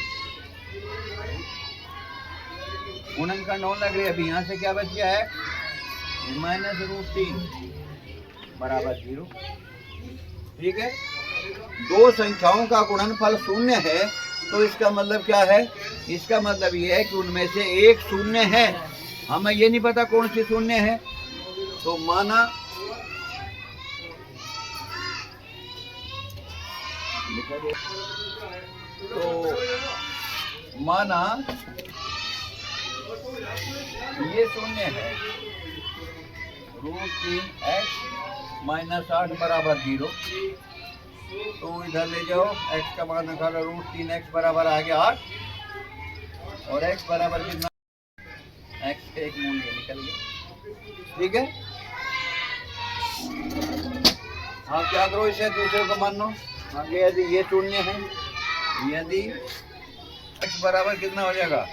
गुणनखंड होने लग रही है। अभी यहाँ से क्या बच गया है माइनस √3 बराबर 0, ठीक है। दो संख्याओं का गुणनफल शून्य है तो इसका मतलब क्या है, इसका मतलब ये है कि उनमें से एक शून्य है, हमें ये नहीं पता कौन सी शून्य है। तो माना ये शून्य है √3x माइनस 8 बराबर 0, तो इधर ले जाओ x का मान निकालो, √3x बराबर आ गया 8 और x बराबर कितना, x का एक मूल्य निकल गया, ठीक है। हाँ क्या करो, इसे दूसरे को मान लो। आगे यदि ये शून्य है, यदि x बराबर कितना हो जाएगा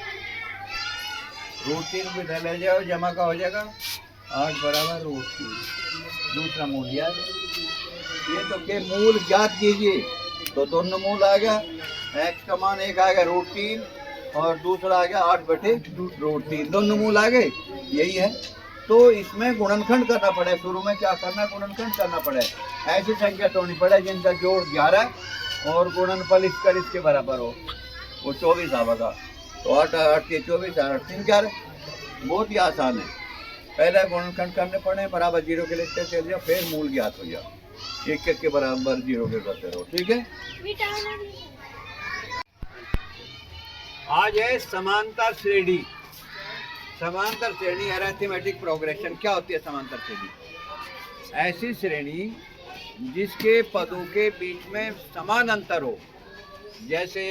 √3 को इधर ले जाओ, जमा का हो जाएगा 8 बराबर √3, दूसरा मूल याद। ये तो के मूल ज्ञात कीजिए, तो दोनों मूल आ गया, x का मान एक आ गया √3 और दूसरा आ गया 8/√3, दोनों मूल आ गए, यही है। तो इसमें गुणनखंड करना पड़े, शुरू में क्या करना, गुणनखंड करना पड़े। ऐसी संख्या तोड़नी पड़े जिनका जोड़ 11 और गुणनफल इसके बराबर हो, वो 24 आवेगा। तो 8 8 के 24 8 3 11, बहुत ही आसान है। पहले गुणनखंड करने पड़े, बराबर 0 के लिखते चल जाओ, फिर मूल ज्ञात हो जाओ, एक एक के बराबर 0 के करते रहो, ठीक है। आज है समांतर श्रेणी। समांतर श्रेणी अरिथमेटिक प्रोग्रेशन। क्या होती है समांतर श्रेणी? ऐसी श्रेणी जिसके पदों के बीच में समान अंतर हो, जैसे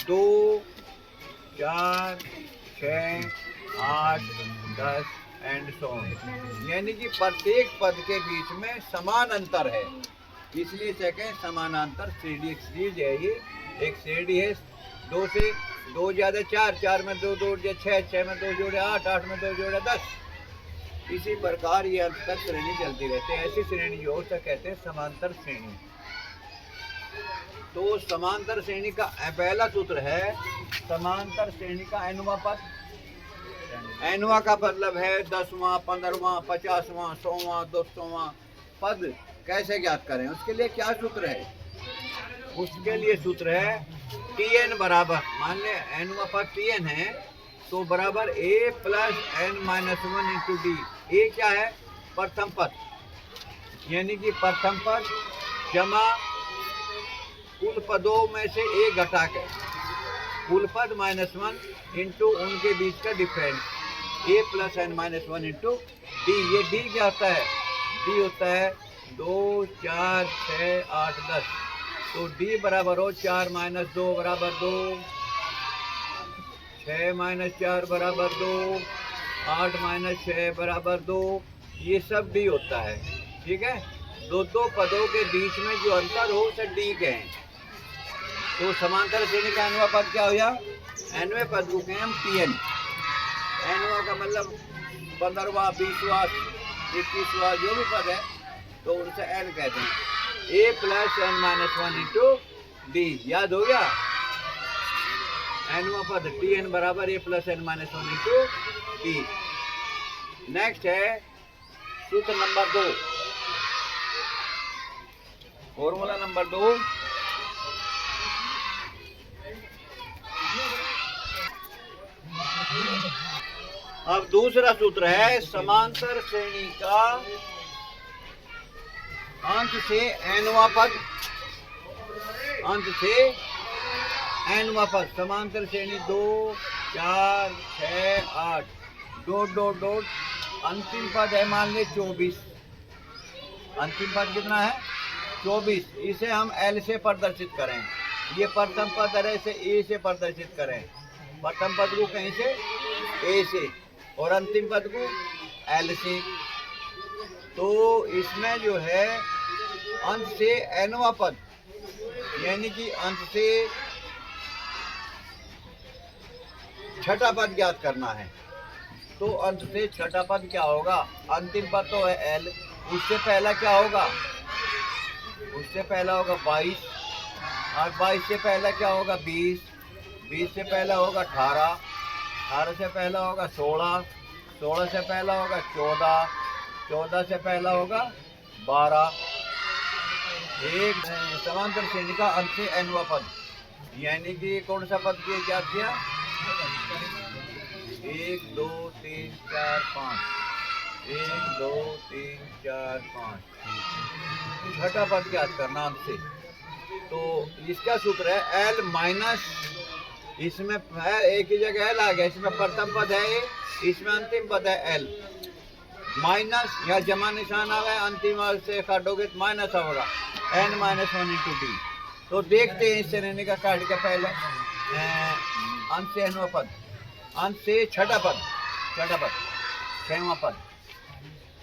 2, 4, 6, 8, 10 एंड सो ऑन, यानी कि प्रत्येक पद के बीच में समान अंतर है, इसलिए इसे कहें समानांतर श्रेणी। एक सीरीज है ये, एक श्रेणी है। 2 से 2 ज़्यादा 4, 4 में 2 जोड़े 6, 6 में 2 जोड़े 8, 8 में 2 जोड़े 10। इसी प्रकार ये अंत तक श्रेणी चलती रहती है। ऐसी श्रेणी जो उसे कहते हैं समांतर श्रेणी। तो समांतर श्रेणी का पहला सूत्र है समांतर श्रेणी का एनवा पद। एनवा का मतलब है 10वां, 15वां, 50वां, 100वां, 200वां पद कैसे ज्ञात करें, उसके लिए क्या सूत्र है? उसके लिए सूत्र है Tn बराबर, मान ले एनवा पद Tn है तो बराबर a plus n-1 into d. A क्या है? प्रथम पद, यानी कि प्रथम पद जमा कुल पदों में से एक घटा के कुल पद -1 इंटू उनके बीच का difference a plus n-1 into D. ये डी क्या होता है? डी होता है 2, 4, 6, 8, 10। तो डी बराबर हो 4 - 2 बराबर 2, 6 - 4 बराबर 2, 8 - 6 बराबर 2। ये सब डी होता है, ठीक है। दो पदों के बीच में जो अंतर हो उसे डी कहें। तो समांतर श्रेणी का एनवा पद क्या हो गया? एनवे पद को कहें हम Tn। एनवा का मतलब 15वां, 20वां, 21वां जो भी पद है तो उनसे एन कहते हैं। a plus n-1 into D, याद हो गया? एनवा पद Tn बराबर a plus n-1 into D. Next है सूत्र नंबर 2, फॉर्मूला नंबर 2। अब दूसरा सूत्र है समांतर श्रेणी का अंत से एनवा पद, अंत से एनवा पद। समांतर श्रेणी 2, 4, 6, 8 डॉट डॉट डॉट अंतिम पद है मान ले 24। अंतिम पद कितना है? 24। इसे हम L से प्रदर्शित करें। ये प्रथम पद है, इसे A से प्रदर्शित करें। प्रथम पद को कहीं से A से और अंतिम पद को L से। तो इसमें जो है अंत से एनवा पद, यानी कि अंत से छठा पद ज्ञात करना है। तो अंत से छठा पद क्या होगा? अंतिम पद तो है L, उससे पहला क्या होगा? उससे पहला होगा 22, और 22 से पहला क्या होगा? 20, 20 से पहला होगा 18, 18 से पहला होगा 16, 16 से पहला होगा 14, 14 से पहला होगा 12। एक समांतर श्रेणी का अंत से एनवा पद, यानी कि कौन सा पद किया क्या किया? 1, 2, 3, 4, 5, 1, 2, 3, 4, 5 छठा पद ज्ञात करना अंत से। तो इसका सूत्र है L माइनस, इसमें है एक ही जगह L आ गया, इसमें प्रथम पद है A, इसमें अंतिम पद है L माइनस, या जमा निशान आ गया, अंतिम से काटोगे तो माइनस होगा n-1 इंटू डी। तो देखते हैं इस श्रेणी का काट के पहले अंत से एनवा पद, अंत से छठा पद, छठा पद 6वां पद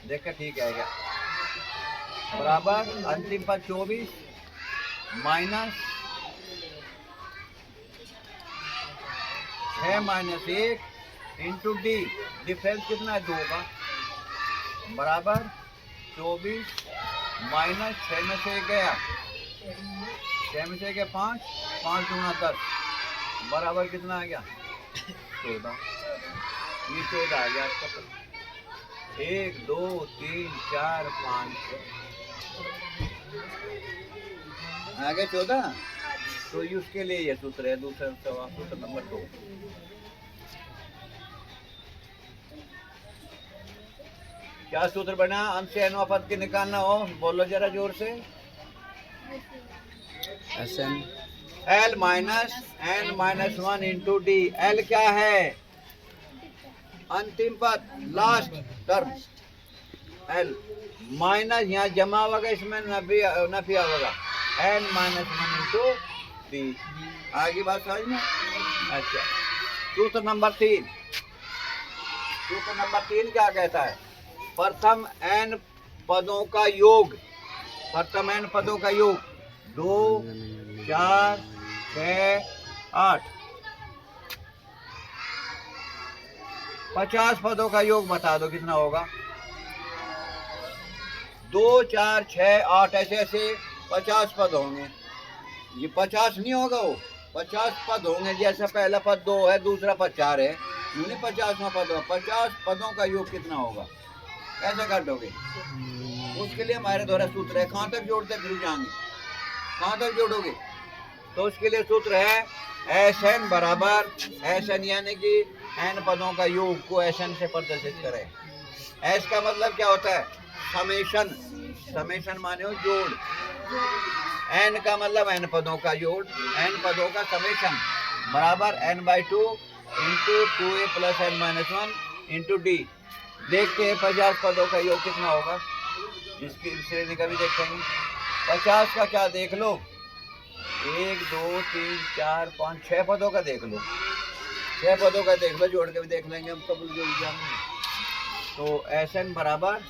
देख के ठीक है क्या? बराबर अंतिम पद 24 माइनस 6 - 1 इंटू डी। डिफरेंस कितना है? 2 का, बराबर 24 माइनस 6 में से 1 गया, 6 में से 1 5, 5 दूना 10 बराबर कितना आ गया? 14। ये 14 आ गया आपका पद। 1, 2, 3, 4, 5 आ गया 14। तो उसके लिए ये सूत्र है दूसरा सूत्र नंबर 2। क्या सूत्र बना? अंत से एनवा पद के निकालना हो, बोलो जरा जोर से। SN L minus n-1 into D. L क्या है? अंतिम पद, लास्ट टर्म। एल माइनस यहाँ जमा होगा, इसमें नफी होगा, n minus one into d. आगे बात समझ में? अच्छा, सूत्र नंबर 3, सूत्र नंबर 3 क्या कहता है? प्रथम n पदों का योग, प्रथम n पदों का योग 2 4 6 8, 50 पदों का योग बता दो कितना होगा? 2 4 6 8 ऐसे ऐसे 50 पद होंगे। ये 50 नहीं होगा, वो 50 पद होंगे। जैसा पहला पद 2 है, दूसरा पद 4 है, यूँ 50वां पद होगा। 50 पदों का योग कितना होगा? कैसे कर दोगे? उसके लिए हमारे द्वारा सूत्र है। कहाँ तक जोड़ते फिर जाएंगे? कहाँ तक जोड़ोगे? तो उसके लिए सूत्र है एस एन बराबर एस एन, यानी कि एन पदों का योग को एस एन से प्रदर्शित करें। एस का मतलब क्या होता है? समेशन, समेशन माने हो जोड़। एन का मतलब एन पदों का जोड़, एन पदों का समेशन बराबर n by 2 into 2a plus n minus 1 into d. देखते हैं 50 पदों का योग कितना होगा, इसकी श्रेणी का भी देखेंगे। 50 का क्या देख लो, 1 2 3 4 5 6 पदों का देख लो, 6 पदों का देख लो, जोड़ के भी देख लेंगे हम, सब जोड़ जाएंगे। तो एस एन बराबर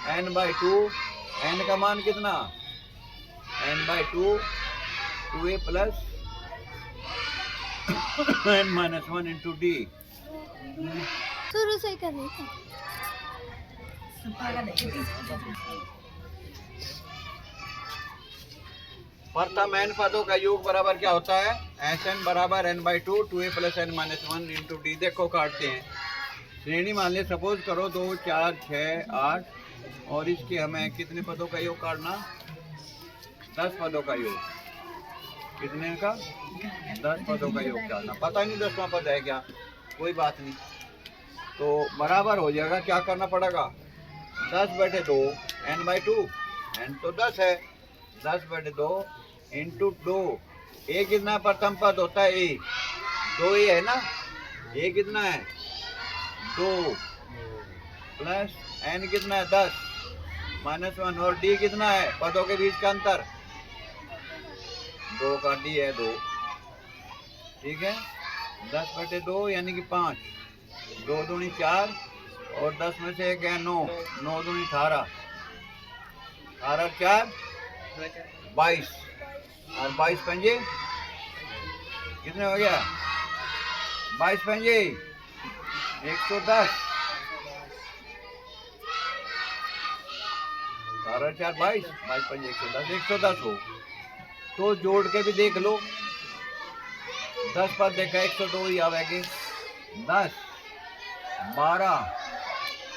एन बाई 2, एन का मान कितना? N by 2 2a plus n minus 1 into d. शुरू से करने का। प्रथम एन पदों का योग बराबर क्या होता है? एस एन बराबर n by 2 2a plus n minus 1 into d. देखो काटते हैं, श्रेणी मान ले, सपोज करो 2 4 6 8, और इसके हमें कितने पदों का योग काटना? 10 पदों का योग। कितने का? 10 पदों का योग काटना। पता नहीं 10वां पद है क्या, कोई बात नहीं। तो बराबर हो जाएगा, क्या करना पड़ेगा? 10/2 एन बाई 2, एन तो 10 है, 10/2 इंटू 2। ए कितना प्रथम पद होता है? ए 2a है ना, ए कितना है? 2 प्लस एन कितना है? 10 माइनस 1, और डी कितना है? पदों के बीच का अंतर 2 का डी है 2, ठीक है। 10/2 यानी कि 5, 2 दूनी 4, और 10 में से 1 है 9, 9 दूनी 18, 18 4 22, और 22 पंजे कितने हो गया? 22 पंजे 110, 18 4 22, 22 पंजे 110, 110 हो। तो जोड़ के भी देख लो, 10 पर देखा 102 ही आवेगी। 10 12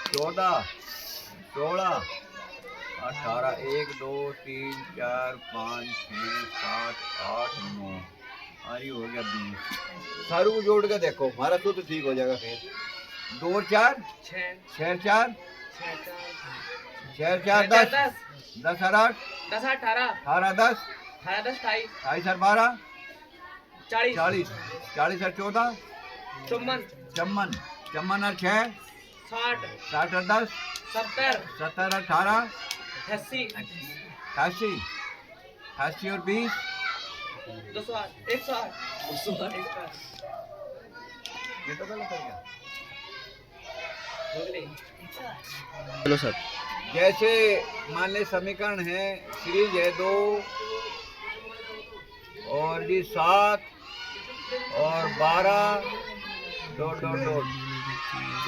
14 16 18, 1 2 3 4 5 6 7 8 9, आई हो गया 20। सारू जोड़ के देखो, हमारा सूत्र ठीक हो जाएगा। फिर 2 4 6 4 6 4 10 10 8 10 18 18 10 18 10 28 28 12 40 40 40 और 14 54 54 54 और 6 60 60 और 10 70 70 और 18 80 88 88 और 20 208 108 ये तो गलत हो गया। Hello sir. जैसे मान ले समीकरण है, सीरीज है 2 और जी 7 और 12 डॉट डॉट डॉट,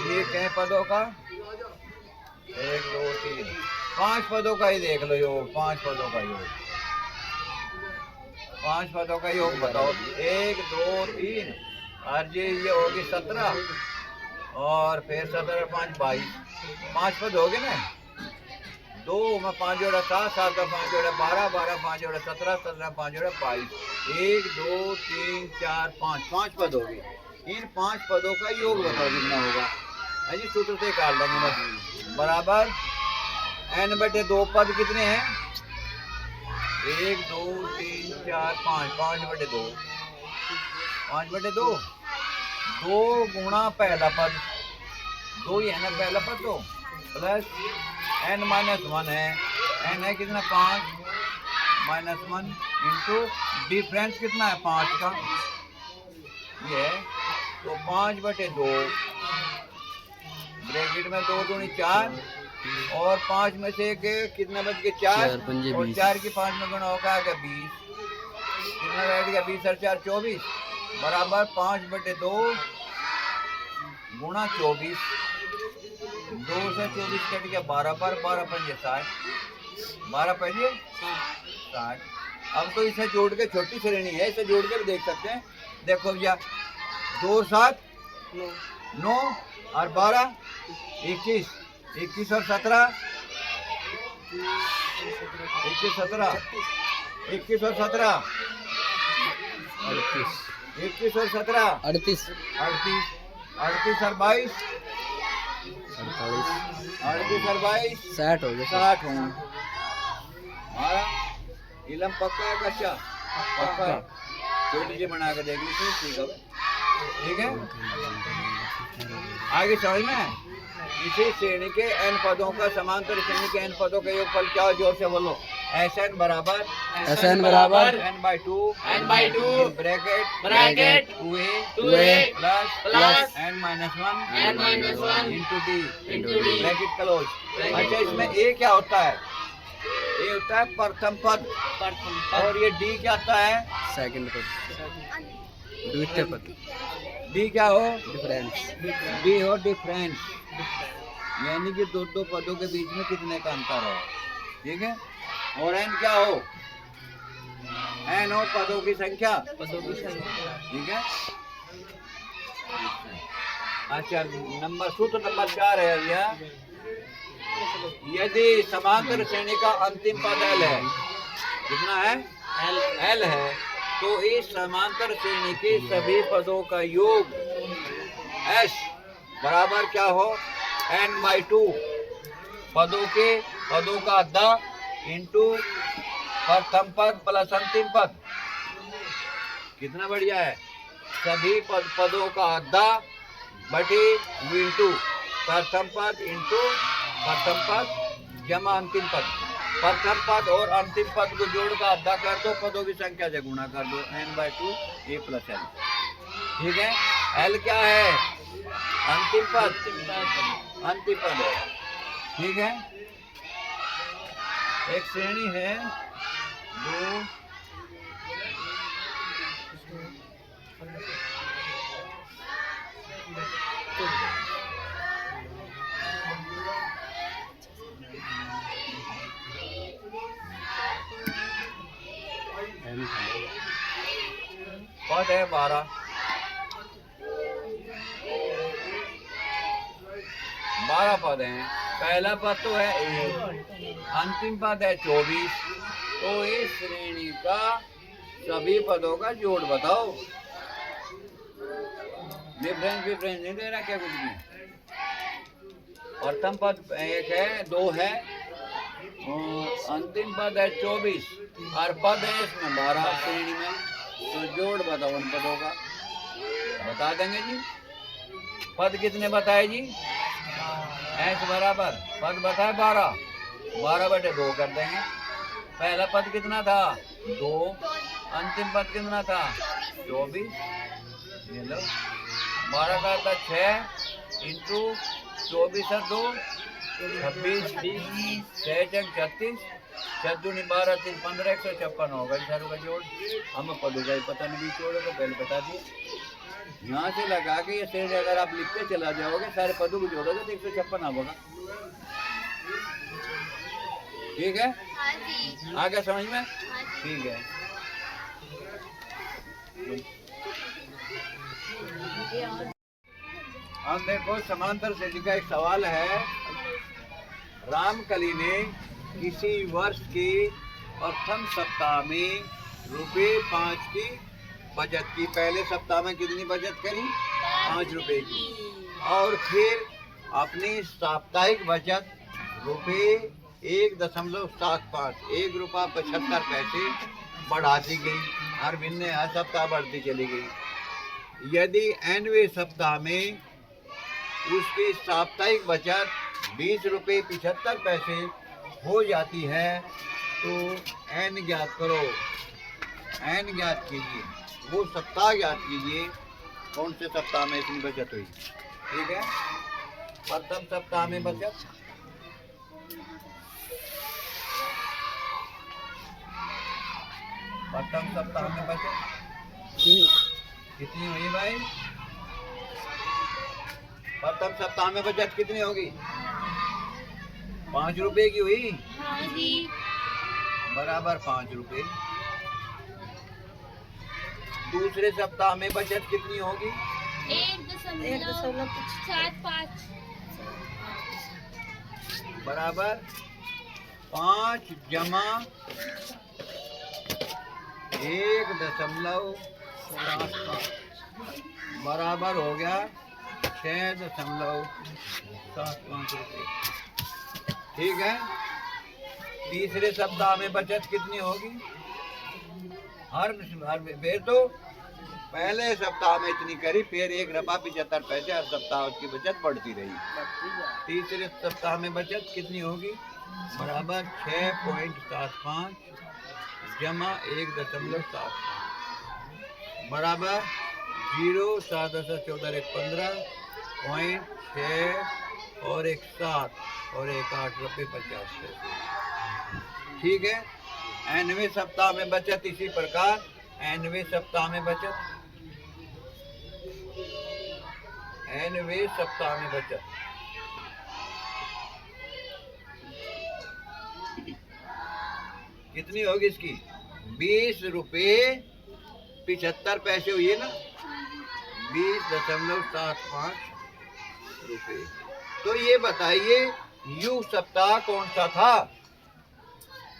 ये कई पदों का? 1 2 3 5 पदों का ही देख लो योग, 5 पदों का योग, 5 पदों का योग बताओ। 1 2 3 और जी ये होगी 17, और फिर 17 5 22, 5 पद हो गए ना। 2 में 5 जोड़ा 7, 7 का 5 जोड़ा 12, 12 5 जोड़ा 17, 17 5 जोड़ा 22, 1 2 3 4 5, 5 पद हो गए। इन 5 पदों का योग बताओ कितना होगा। अजी सूत्र से काट लेंगे बस। बराबर n/2 पद कितने हैं? 1 2 3 4 5, 5/2, 5/2, 2 गुणा पहला पद, 2 ही है ना पहला पद, तो प्लस n माइनस 1 है, n है कितना 5 माइनस 1 इंटू डिफरेंस कितना है 5 का, ये है तो 5/2 ब्रैकेट में 2 दूनी 4 और 5 में से एक कितना बच गया 4 और 4 की 5 में गुणा होगा 20, कितना बैठ गया 20 और 4 24 बराबर 5/2 गुणा 24, 2 से 24 कट गया 12 पर 12 पंजे 60, 12 पंजे 60। अब तो इसे जोड़ के छोटी श्रेणी है, इसे जोड़ के भी देख सकते हैं। देखो भैया 2 7 9 और 12 21, 21 और 17 21 17 21 और 17 21 और 17 38 38 38 और 22 38 और 22 60 हो गया 60 हूँ। हमारा इलम पक्का है कच्चा? पक्का है। छोटी सी बना के देख लीजिए, ठीक है। आगे समझ में इसी श्रेणी के n पदों का समांतर श्रेणी के n पदों का योगफल क्या हो? जोर से बोलो। Sn बराबर Sn बराबर n/2 bracket 2a plus n-1 into d bracket close. अच्छा इसमें a क्या होता है? a होता है प्रथम पद और ये d क्या होता है? सेकंड पद, द्वितीय पद, d क्या हो? डिफरेंस, d हो डिफरेंस, यानी कि दो पदों के बीच में कितने का अंतर हो, ठीक है। और n क्या हो? n हो पदों की संख्या, ठीक है। अच्छा सूत्र नंबर 4 है यह, यदि समांतर श्रेणी का अंतिम पद l है, कितना है? l है, तो इस समांतर श्रेणी के सभी पदों का योग s बराबर क्या हो? n/2 पदों का आधा इंटू प्रथम पद प्लस अंतिम पद। कितना बढ़िया है? सभी पदों का आधा बटे इंटू प्रथम पद इंटू प्रथम पद जमा अंतिम पद। प्रथम पद और अंतिम पद को जोड़ कर आधा कर दो, पदों की संख्या से गुणा कर दो, n/2 a प्लस l, ठीक है। l क्या है? अंतिम पद है, ठीक है। एक श्रेणी है 2 पद है 12, 12 पद हैं। पहला पद तो है 1, अंतिम पद है 24। तो इस श्रेणी का सभी पदों का जोड़ बताओ। डिफरेंस नहीं दे रहा क्या कुछ भी? प्रथम पद 1 है, 2 है, अंतिम पद है 24 और पद है इसमें 12 श्रेणी में। तो जोड़ बताओ उन पदों का, बता देंगे जी। पद कितने बताए जी? s बराबर पद बताए 12/2 कर देंगे। पहला पद कितना था? 2, अंतिम पद कितना था? 24, ये लो 12 का था 6 इंटू 24 और 2 26, 6 जंग 36, 6 12 3 15 156 होगा सारों का जोड़। हमें पदों का ही पता नहीं जोड़े को पहले बता दिए। यहाँ से लगा के ये श्रेणी अगर आप लिखते चला जाओगे, सारे पदों को जोड़ोगे तो 156 होगा, ठीक है। आगे समझ में? ठीक है। अब देखो समांतर श्रेणी का एक सवाल है। रामकली ने किसी वर्ष के प्रथम सप्ताह में ₹5 की बचत की। पहले सप्ताह में कितनी बचत करी? ₹5 की। और फिर अपनी साप्ताहिक बचत ₹1.75 ₹1.75 बढ़ाती गई। हर महीने हर सप्ताह बढ़ती चली गई। यदि 9वें सप्ताह में उसकी साप्ताहिक बचत ₹20.75 हो जाती है तो n ज्ञात करो। n ज्ञात कीजिए, वो सप्ताह ज्ञात कीजिए कौन से सप्ताह में इतनी बचत हुई। ठीक है, प्रथम सप्ताह में बचत कितनी हुई भाई? प्रथम सप्ताह में बचत कितनी होगी? ₹5 की हुई, हाँ जी। बराबर ₹5। दूसरे सप्ताह में बचत कितनी होगी? 1.75 बराबर 5 जमा 1.75 बराबर हो गया 6.75 रुपये। ठीक है, तीसरे सप्ताह में बचत कितनी होगी? हर फिर तो पहले सप्ताह में इतनी करी, फिर ₹1.75 हर सप्ताह उसकी बचत बढ़ती रही। तीसरे सप्ताह में बचत कितनी होगी? बराबर 6.75 जमा 1.75 बराबर 0, 7 14 1 15 पॉइंट 6 और 1 7 और 1 8 ₹50। ठीक है, nवें सप्ताह में बचत इसी प्रकार nवें सप्ताह में बचत कितनी होगी इसकी? ₹20.75 हुई है ना, 20.75 रुपये। तो ये बताइए यू सप्ताह कौन सा था?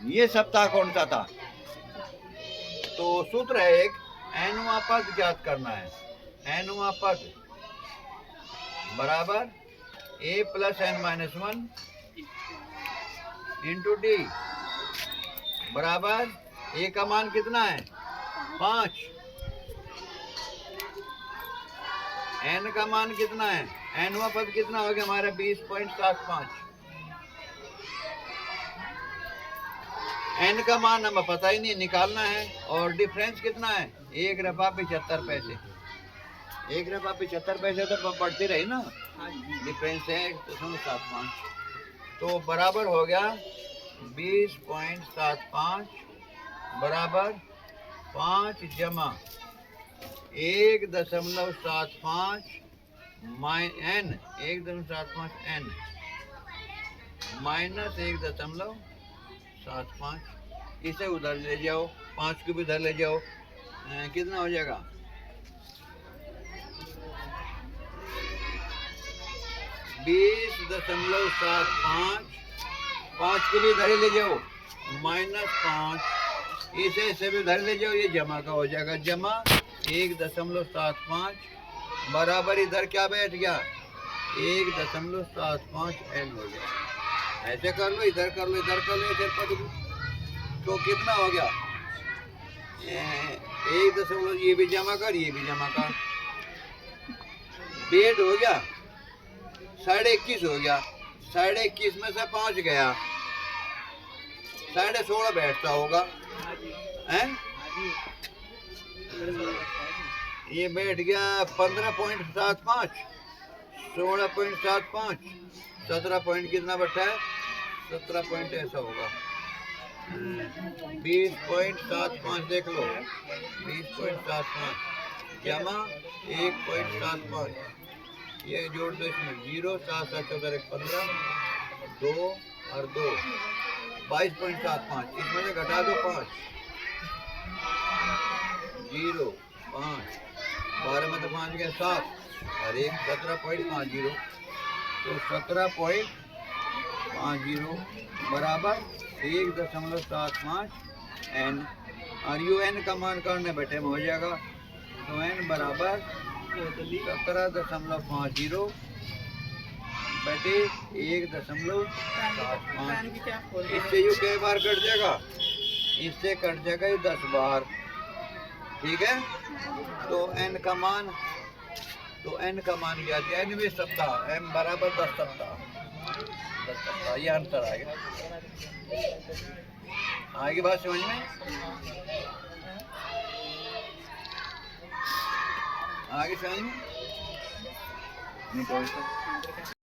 ये सप्ताह कौन सा था? तो सूत्र है एक, nवां पद ज्ञात करना है। nवां पद बराबर a + n-1 इंटू डी बराबर a का मान कितना है? 5। n का मान कितना है? nवां पद कितना हो गया हमारा? 20.75। n का मान हमें पता ही नहीं, निकालना है। और डिफरेंस कितना है? ₹1.75। ₹1.75 तो बढ़ती रही ना, डिफरेंस है 1.75। तो बराबर हो गया 20.75 बराबर 5 जमा 1.75 n 1.75 n माइनस 1.75। इसे उधर ले जाओ, 5 को भी उधर ले जाओ, कितना हो जाएगा? 20.75 5 को भी इधर ले जाओ, -5 इसे भी उधर ले जाओ, ये जमा का हो जाएगा। जमा 1.75 बराबर इधर क्या बैठ गया? 1.75 n हो गया। ऐसे कर लो, इधर कर लो, इधर कर लो, इधर कर लो, तो कितना हो गया? 1 ये भी जमा कर, ये भी जमा कर, डेढ़ हो गया, 21.5 हो गया। 21.5 में से 5 गया, 16.5 बैठता होगा, हैं? ये बैठ गया 15.75, 16.75, 17 पॉइंट कितना बैठा है? 17 पॉइंट ऐसा होगा। 20.75 देख लो, 20.75 जमा 1.75, ये जोड़ दो इसमें, 0 7 7 14 1 15 2 और 2 22.75, इसमें से घटा दो 5 0 5 12 में तो 5 गया 7 और 1 17.50, तो 17.50 बराबर 1.75 n और यू n का मान करने बैठे में हो जाएगा। तो n बराबर 17.50 बटे 1.75। इससे यू कई बार कट जाएगा? इससे कट जाएगा ये 10 बार। ठीक है, तो n का मान ज्ञात है। nवें सप्ताह m बराबर 10 सप्ताह। ये अंतर आ गया। आगे बात समझ में? आगे समझ में? नहीं तो